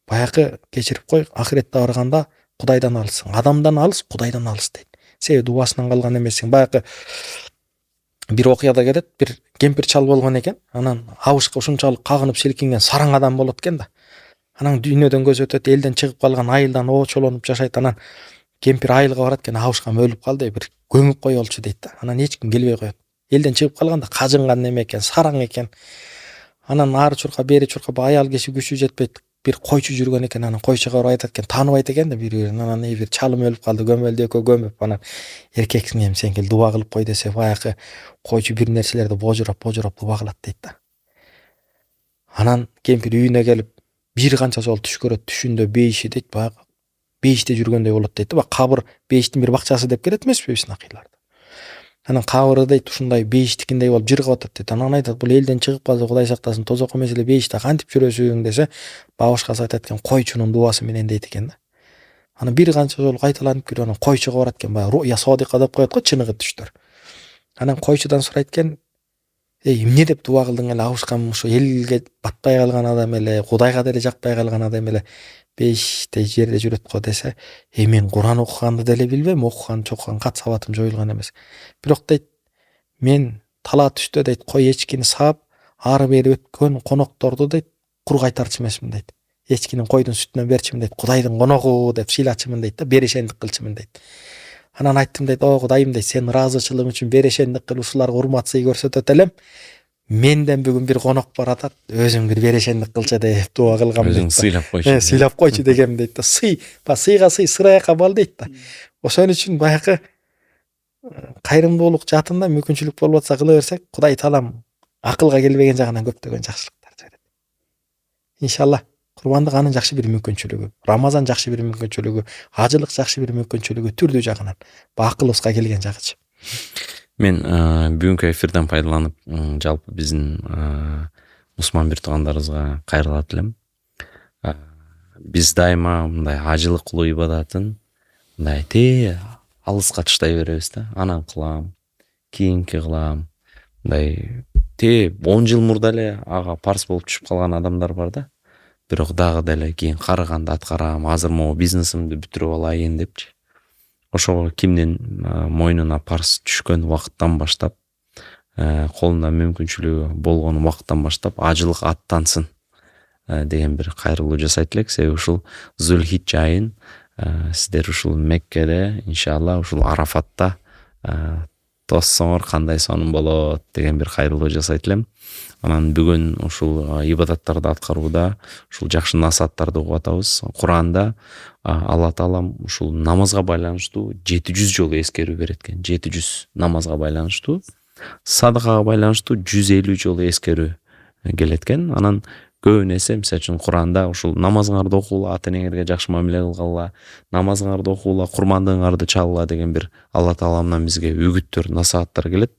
баягы кечирип кой, ахиретте барганда Кудайдан алысың. Адамдан алыс, Кудайдан алыс дейт. Себеби дубасынан калган эмессиң. Баягы бир окуяда келет, бир кемпир чал болгон экен. Анан абышка ушунчалык кагынып силкинген сараң адам болот экен да. Анан дүйнөдөн көз өтөт, элден чыгып калган айылдан оочолонуп жашайт. Анан кемпир айылга барат экен, абышкам өлүп калды, бир көмүп коелчу дейт да. Анан эч ким келбей коет. Элден чыгып калганда кажынган неме экен, сараң экен. Анан ары чурка, бери чурка, аял киши күчү жетпейт. бир койчу жүргөн экен, анан койчуга барып айтат экен, тааныбайт экен да бири-бирин. Анан бир чалым өлүп калды, көмөлдү экөө көмүп, анан эркексиң эми сен кел дуба кылып кой десе, баягы койчу бир нерселерди божурап дуба кылат дейт да. Анан кемпир үйүнө келип бир канча жолу түш көрөт, түшүндө бейиши дейт, баягы бейиште жүргөндөй болот дейт да. Кабыр бейиштин бир бакчасы деп келет эмеспи биздин акыйларда. Анан кабыры дейт ушундай бейиштикиндей болуп жыргап атат дейт. Анан айтат, бул элден чыгып калса Кудай сактасын, тозок эмес эле бейиште кантип жүрөсүң десе, бабушкасы айтат экен, койчунун дубасы менен дейт экен да. Анан бир канча жолу кайталанып кирип, анан койчуга барат экен, баягы руя содика деп коет го, чыныгы түштөр. Анан койчудан сурайт экен, эмне деп дуба кылдың эле, абышкам ушу элге батпай калган адам эле, Кудайга деле жакпай калган адам эле бейиште жерде жүрөт го десе, мен Куран окуганды деле билбейм, окуган чокуган кат сабатым жоюлган эмес. Бирок дейт, мен тала түштө дейт, кой эчкини саап, ары бери өткөн конокторду дейт, кур кайтарчу эмесмин дейт. Эчкинин койдун сүтүнөн берчимин дейт, Кудайдын коногу деп сыйлачымын дейт да, берешендик кылчымын дейт. Анан айттым дейт, о Кудайым дейт, сен ыраазычылыгың үчүн берешендик кылып ушуларга урмат сый көрсөтөт элем. Менден бүгүн бир конок баратат, өзүң бир берешендик кылчы деп дуа кылгам дейт. Өзүң сыйлап койчу. Сыйлап койчу дегем дейт да. Сыйга сый, сыраяка бал дейт да. Ошон үчүн баягы кайрымдуулук жаатында мүмкүнчүлүк болуп атса кыла берсек, Кудай таалам акылга келбеген жагынан көптөгөн жакшылыктарды берет. Иншалла курбандык анын жакшы бир мүмкүнчүлүгү, Рамазан жакшы бир мүмкүнчүлүгү, ажылык жакшы бир мүмкүнчүлүгү, түрдүү жагынан акылыбызга келген жагычы. Мен бүгүнкү эфирден пайдаланып, жалпы биздин мусулман бир туугандарыбызга кайрылат элем. Биз дайыма мындай ажылык кылуу ибадатын мындай алыска тыштай беребиз да. Анан кылам, кийинки кылам. Мындай 10 жыл мурда эле ага парс болуп түшүп калган адамдар бар да. Бирок дагы деле кийин карыганда аткарам, азыр могу бизнесимди бүтүрүп алайын депчи. Ошого кимдин мойнуна парс түшкөн убакыттан баштап, колунда мүмкүнчүлүгү болгон убакыттан баштап ажылык аттансын деген бир кайрылуу жасайт элек. Себеби ушул Зулхиджа айын сиздер ушул Меккеде, иншалла ушул Арафатта тоссоңор кандай сонун болот деген бир кайрылуу жасайт элем. Анан бүгүн ушул ибадаттарды аткарууда ушул жакшы насааттарды угуп атабыз. Куранда Алла Таалам ушул намазга байланыштуу 700 жолу эскерүү берет экен. 700 намазга байланыштуу, садакага байланыштуу 150 жолу эскерүү келет экен. Анан көбүн эсе мисалы үчүн Куранда ушул намазыңарды окугула, ата энеңерге жакшы мамиле кылгыла, намазыңарды окугула, курмандыгыңарды чалгыла деген бир Алла Тааламдан бизге үгүттөр, насааттар келет.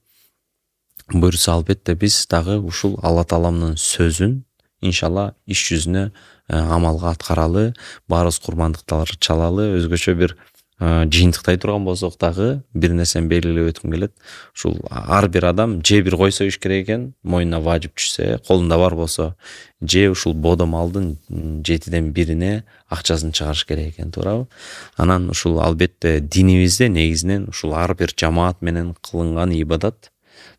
Буюрса албетте биз дагы ушул Алла Тааламдын сөзүн иншалла иш жүзүнө амалга аткаралы, баарыбыз курмандыктарды чалалы, өзгөчө бир жыйынтыктай турган болсок дагы бир нерсени белгилеп өткүм келет. Ушул ар бир адам же бир кой союш керек экен, мойнуна важип түшсө, колунда бар болсо, же ушул бодо малдын 7ден 1-ине акчасын чыгарыш керек экен, туурабы? Анан ушул албетте динибизде негизинен ушул ар бир жамаат менен кылынган ибадат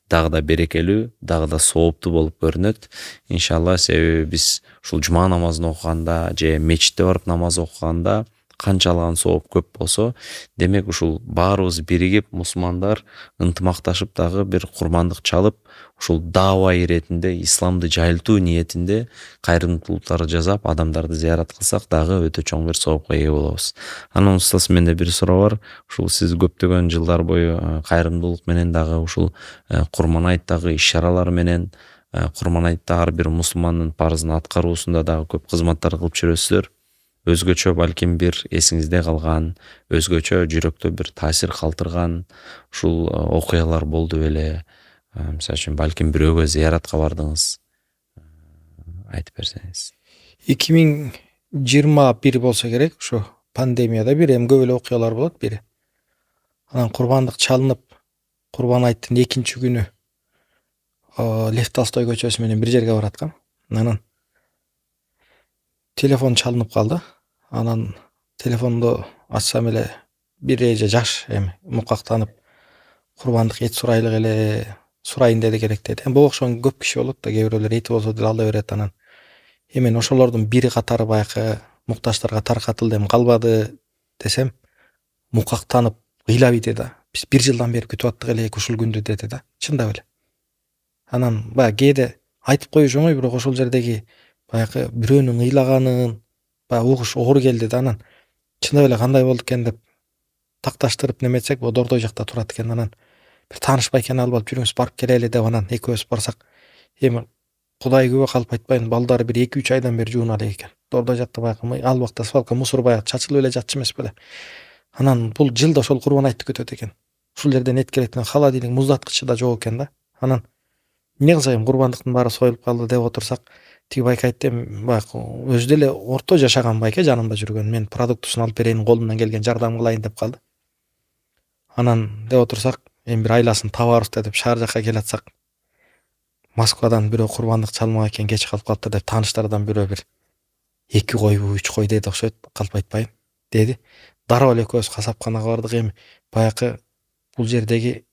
дагы да берекелүү, дагы да сооптуу болуп көрүнөт. Иншалла, себеби биз ушул жума намазын окуганда же мечитте барып намаз окуганда канчалыган сооп көп болсо, демек ушул баарыбыз биригип мусулмандар ынтымакташып дагы бир курмандык чалып, ушул дава иретинде, исламды жайылтуу ниетинде кайрымдуулуктарды жасап, адамдарды зыярат кылсак дагы өтө чоң бир соопко ээ болобуз. Анан устаз, менде бир суроо бар. Ушул сиз көптөгөн жылдар бою кайрымдуулук менен дагы ушул Курман айттагы иш-чаралар менен, Курман айтта ар бир мусулмандын парызын аткаруусунда дагы көп кызматтар кылып жүрөсүздөр. Өзгөчө балким бир эсиңизде калган, өзгөчө жүрөктө бир таасир калтырган ушул окуялар болду беле? Мисалы үчүн балким бирөөгө зыяратка бардыңыз. Айтып берсеңиз. 2021 болсо керек, ушу пандемияда бир эми көп эле окуялар болот бири. Анан курбандык чалынып, Курбан айттын 2-күнү Лев Толстой көчөсү менен бир жерге бараткам. Анан телефон чалынып калды. Анан телефонду ачсам эле бир эже жаш эми мукактанып курбандык эт сурайлык эле сурайын деди керек деди. Бул окшогон көп киши болот да, кээ бирөөлөр эти болсо деле ала берет. Анан эми ошолордун бири катары баягы муктаждарга таркатылды, эми калбады десем, мукактанып ыйлабыйт да. Биз 1 жылдан бери күтүп аттык элек ушул күндү деди да. Чындап эле. Анан баягы кээде айтып коюш оңой, бирок ошол жердеги баягы бирөөнүн ыйлаганын баягы угуш оор келди да, анан чындап эле кандай болду экен деп такташтырып неметсек, Дордой жакта турат экен. Анан бир тааныш байкени алып жүрүңүз барып келели деп, анан экөөбүз барсак, эми Кудай күбө калп айтпайын, балдары бир 2-3 айдан бери жууна элек экен. Дордой жакта баягы ал убакта свалка мусор баягы чачылып эле жатчу эмес беле. Анан бул жылда ошол Курбан айтты күтөт экен. Ушул жерден эткилектен холодильник муздаткычы да жок экен да. Анан эмне кылсак эми курбандыктын баары союлуп калды деп отурсак, тиги байке айтты, эми баягы өзү деле орто жашаган байке жанымда жүргөн, мен продуктусун алып берейин, колумдан келген жардам кылайын деп калды. Анан деп отурсак, эми бир айласын табарбыз деп шаар жакка келатсак, Москвадан бирөө курбандык чалмак экен, кеч калып калыптыр деп тааныштардан бирөө бир 2 койбу 3 кой деди окшойт, калп айтпайын деди. Дароо эле экөөбүз касапканага бардык. Эми баягы бул жердеги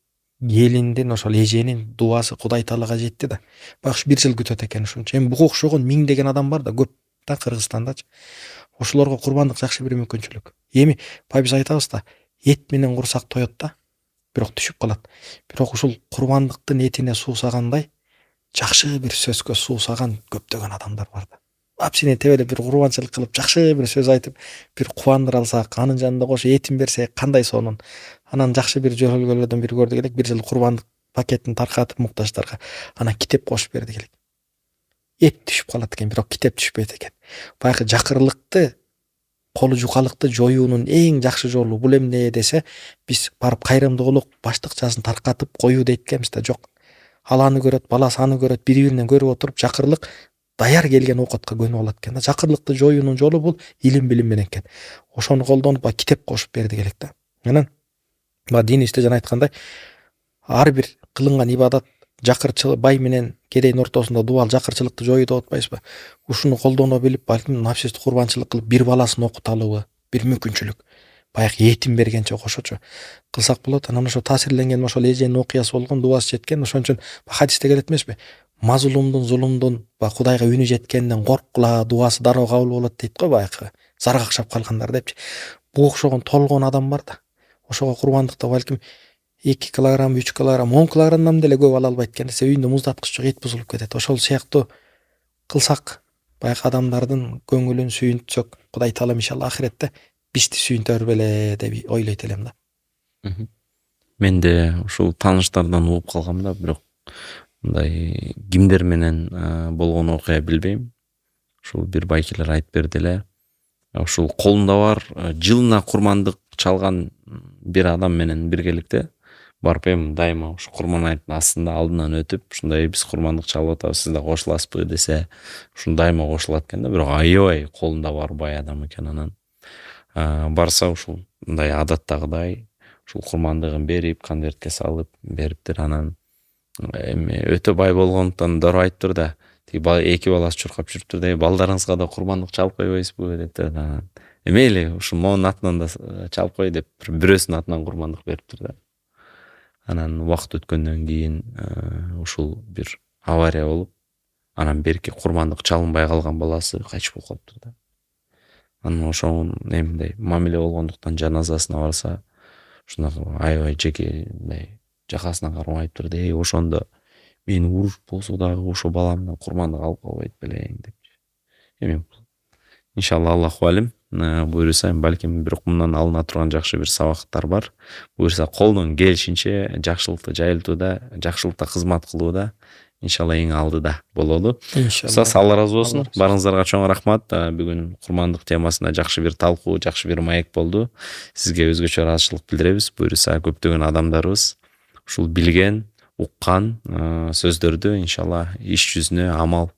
элиндин, ошол эженин дубасы Кудай Таалага жетти да. Баягы бир жыл күтөт экен ушунча. Эми буга окшогон миңдеген адам бар да, көп да Кыргызстандачы. Ошолорго курбандык жакшы бир мүмкүнчүлүк. Эми биз айтабыз да, эт менен курсак тоет да, бирок түшүп калат. Бирок ушул курбандыктын этине суусагандай жакшы бир сөзгө суусаган көптөгөн адамдар бар да. Апсине тебелеп бир курбанчылык кылып, жакшы бир сөз айтып, бир кубандыра алсак, анын жанында кошо этин берсек кандай сонун. Анан жакшы бир жөнөлгөлөрдөн бири көрдүк элек, бир жыл курбандык пакетин таркатып муктаждарга, анан китеп кошуп бердик элек. Эт түшүп калат экен, бирок китеп түшпөйт экен. Баягы жакырлыкты, колу жукалыкты жоюунун эң жакшы жолу бул эмне десе, биз барып кайрымдуулук баштыкчасын таркатып коюу дейт экенбиз да, жок. Ал аны көрөт, баласы аны көрөт, бири-биринен көрүп отуруп жакырлык даяр келген оокатка көнүп алат экен да. Жакырлыкты жоюунун жолу бул илим билим менен экен. Ошону колдонуп китеп кошуп бердик элек да. Анан динибизде жана айткандай, ар бир кылынган ибадат жакырчылык, бай менен кедейдин ортосунда дубал жакырчылыкты жоюу деп атпайсызбы? Ушуну колдоно билип, балким напсистүү курбанчылык кылып бир баласын окуталыбы, бир мүмкүнчүлүк. Баягы этин бергенче кошочу кылсак болот. Анан ошо таасирленген, ошол эженин окуясы болгон, дубасы жеткен. Ошон үчүн хадисте келет эмеспи? Мазлумдун, зулумдун Кудайга үнү жеткенден коркула, дубасы дароо кабыл болот дейт го, баягы заргакшап калгандар депчи. Буга окшогон толгон адам бар да. Ошого курбандыкта балким 2 килограмм, 3 килограмм, 10 килограммдан деле көп ала албайт экен. Үйүндө муздаткыч жок, эт бузулуп кетет. Ошол сыяктуу кылсак, баягы адамдардын көңүлүн сүйүнтсөк, Кудай Таала иншалла ахиретте бизди сүйүнтөр беле деп ойлойт элем да. Мен де ушул тааныштардан угуп калгам да, бирок мындай кимдер менен болгон окуя билбейм. Ушул бир байкелер айтып берди эле. Ушул колунда бар жылына курмандык чалган бир адам менен биргеликте барып эми дайыма ушу курман айттын астында алдынан өтүп, ушундай биз курмандык чалып атабыз, сиз да кошуласызбы десе, ушун дайыма кошулат экен да. Бирок аябай колунда бар бай адам экен. Анан барса ушул мындай адаттагыдай ушул курмандыгын берип, конвертке салып бериптир. Анан эми өтө бай болгондуктан дoro айтыптыр да, тиги 2 баласы чуркап жүрүптүр да, балдарыңызга да курмандык чалып койбойсузбу дептир. Мейли ушул монун атынан да чалып кой деп бирөөсүнүн атынан курмандык бериптир да. Анан убакыт өткөндөн кийин ушул бир авария болуп, анан берки курмандык чалынбай калган баласы кайтыш болуп калыптыр да. Анан ошонун эминдей мамиле болгондуктан жаназасына барса, ушундагы аябай жеке мындай жакасынан кармап айтыптыр да, ошондо мени уруш болсо дагы ошо баламдан курмандык алып калбайт белең деп. Эми иншалла Аллаху алим, буюрса балким бир кумдан алына турган жакшы бир сабактар бар. Буюрса колдон келишинче жакшылыкты жайылтууда, жакшылыкта кызмат кылууда иншалла эң алдыда бололу. Иншалла. Алла разы болсун. Барыңыздарга чоң рахмат. Бүгүн курмандык темасында жакшы бир талкуу, жакшы бир маек болду. Сизге өзгөчө ыраазычылык билдиребиз. Буюрса көптөгөн адамдарыбыз ушул билген, уккан сөздөрдү иншалла иш жүзүнө,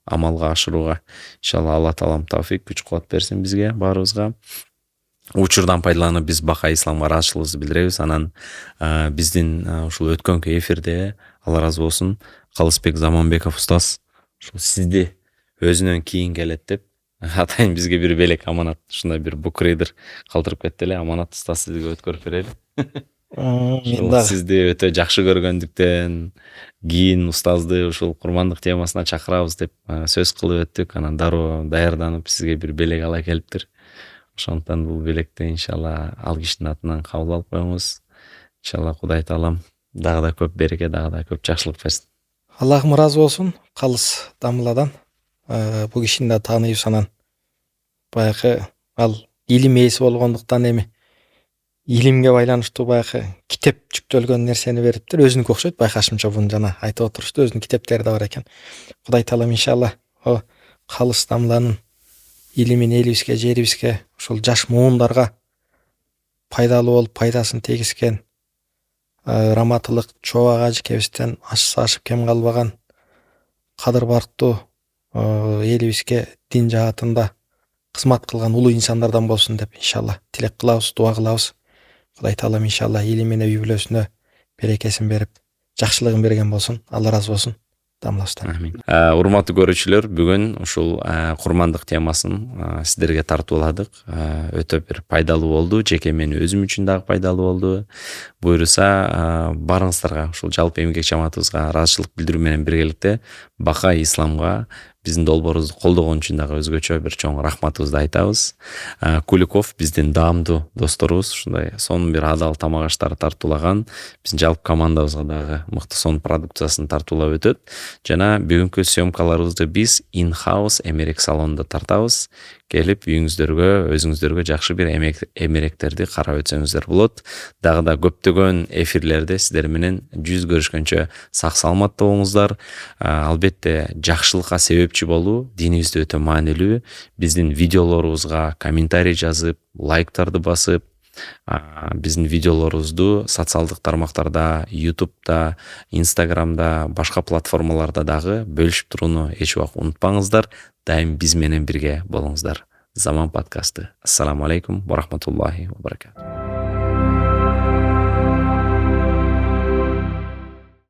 амалга ашырууга иншалла Алла таалам тавфик, күч кубат берсин бизге баарыбызга. Учурдан пайдаланып биз Бакай исламга ыраазычылыгыбызды билдиребиз. Анан биздин ушул өткөнкү эфирде Алла разы болсун Калысбек Заманбеков устаз ушул сизди өзүнөн кийин келет деп атайын бизге бир белек аманат, ушундай бир букрейдер калтырып кетти эле. Аманат устаз сизге өткөрүп берели. Мен дагы Сизди өтө жакшы көргөндүктөн кийин устазды ушул курмандык темасына чакырабыз деп сөз кылып өттүк. Анан дароо даярданып сизге бир белек ала келиптир. Ошондуктан бул белекти иншалла ал кишинин атынан кабыл алып коюңуз. Иншалла Кудай таалам дагы да көп береке, дагы да көп жакшылык берсин. Аллахым разы болсун Калыс Дамыладан. бул кишини да тааныйбыз. Анан баягы ал илим ээси болгондуктан эми илимге байланыштуу баягы китеп жүктөлгөн нерсени бериптир. Өзүнүкү окшойт, байкашымча буну жана айтып отурушту. Өзүнүн китептери да бар экен. Кудай таалам иншалла о калыс дамланын илимин элибизге, жерибизге, ушул жаш муундарга пайдалуу болуп, пайдасын тийгизген раматылык Чобак ажыкебизден ашып кем калбаган кадыр барктуу элибизге дин жаатында кызмат кылган улуу инсандардан болсун деп иншалла тилек кылабыз, дуа кылабыз. Кудай таалам иншалла илимине, үй бүлөсүнө берекесин берип, жакшылыгын берген болсун. Алла ыраазы болсун. Дамлабыздар. Амин. Урматтуу көрүүчүлөр, бүгүн ушул курмандык темасын сиздерге тартууладык. Өтө бир пайдалуу болду. Жеке мен өзүм үчүн дагы пайдалуу болду. Буюрса, барыңыздарга ушул жалпы эмгек жамаатыбызга ыраазычылык билдирүү менен биргеликте Бакай исламга биздин долбоорубузду колдогон үчүн дагы өзгөчө бир чоң рахматыбызды айтабыз. Куликов биздин даамдуу досторубуз, ушундай сонун бир адал тамак аштарды тартуулаган. Биздин жалпы командабызга дагы мыкты сонун продукциясын тартуулап өтөт. Жана бүгүнкү съемкаларыбызды биз in-house эмерек салонунда тартабыз. Келип үйүңүздөргө, өзүңүздөргө жакшы бир эмеректерди карап өтсөңүздөр болот. Дагы да көптөгөн эфирлерде сиздер менен жүз көрүшкөнчө сак саламатта болуңуздар. Албетте жакшылыкка себепчи болуу динибизде өтө маанилүү. Биздин видеолорубузга комментарий жазып, лайктарды басып, биздин видеолорубузду социалдык тармактарда, YouTube'да, Instagram'да, башка платформаларда дагы бөлүшүп турууну эч убак унутпаңыздар. Дайым биз менен бирге болуңуздар. Заман подкасты. Ассаламу алейкум ва рахматуллахи ва баракатух.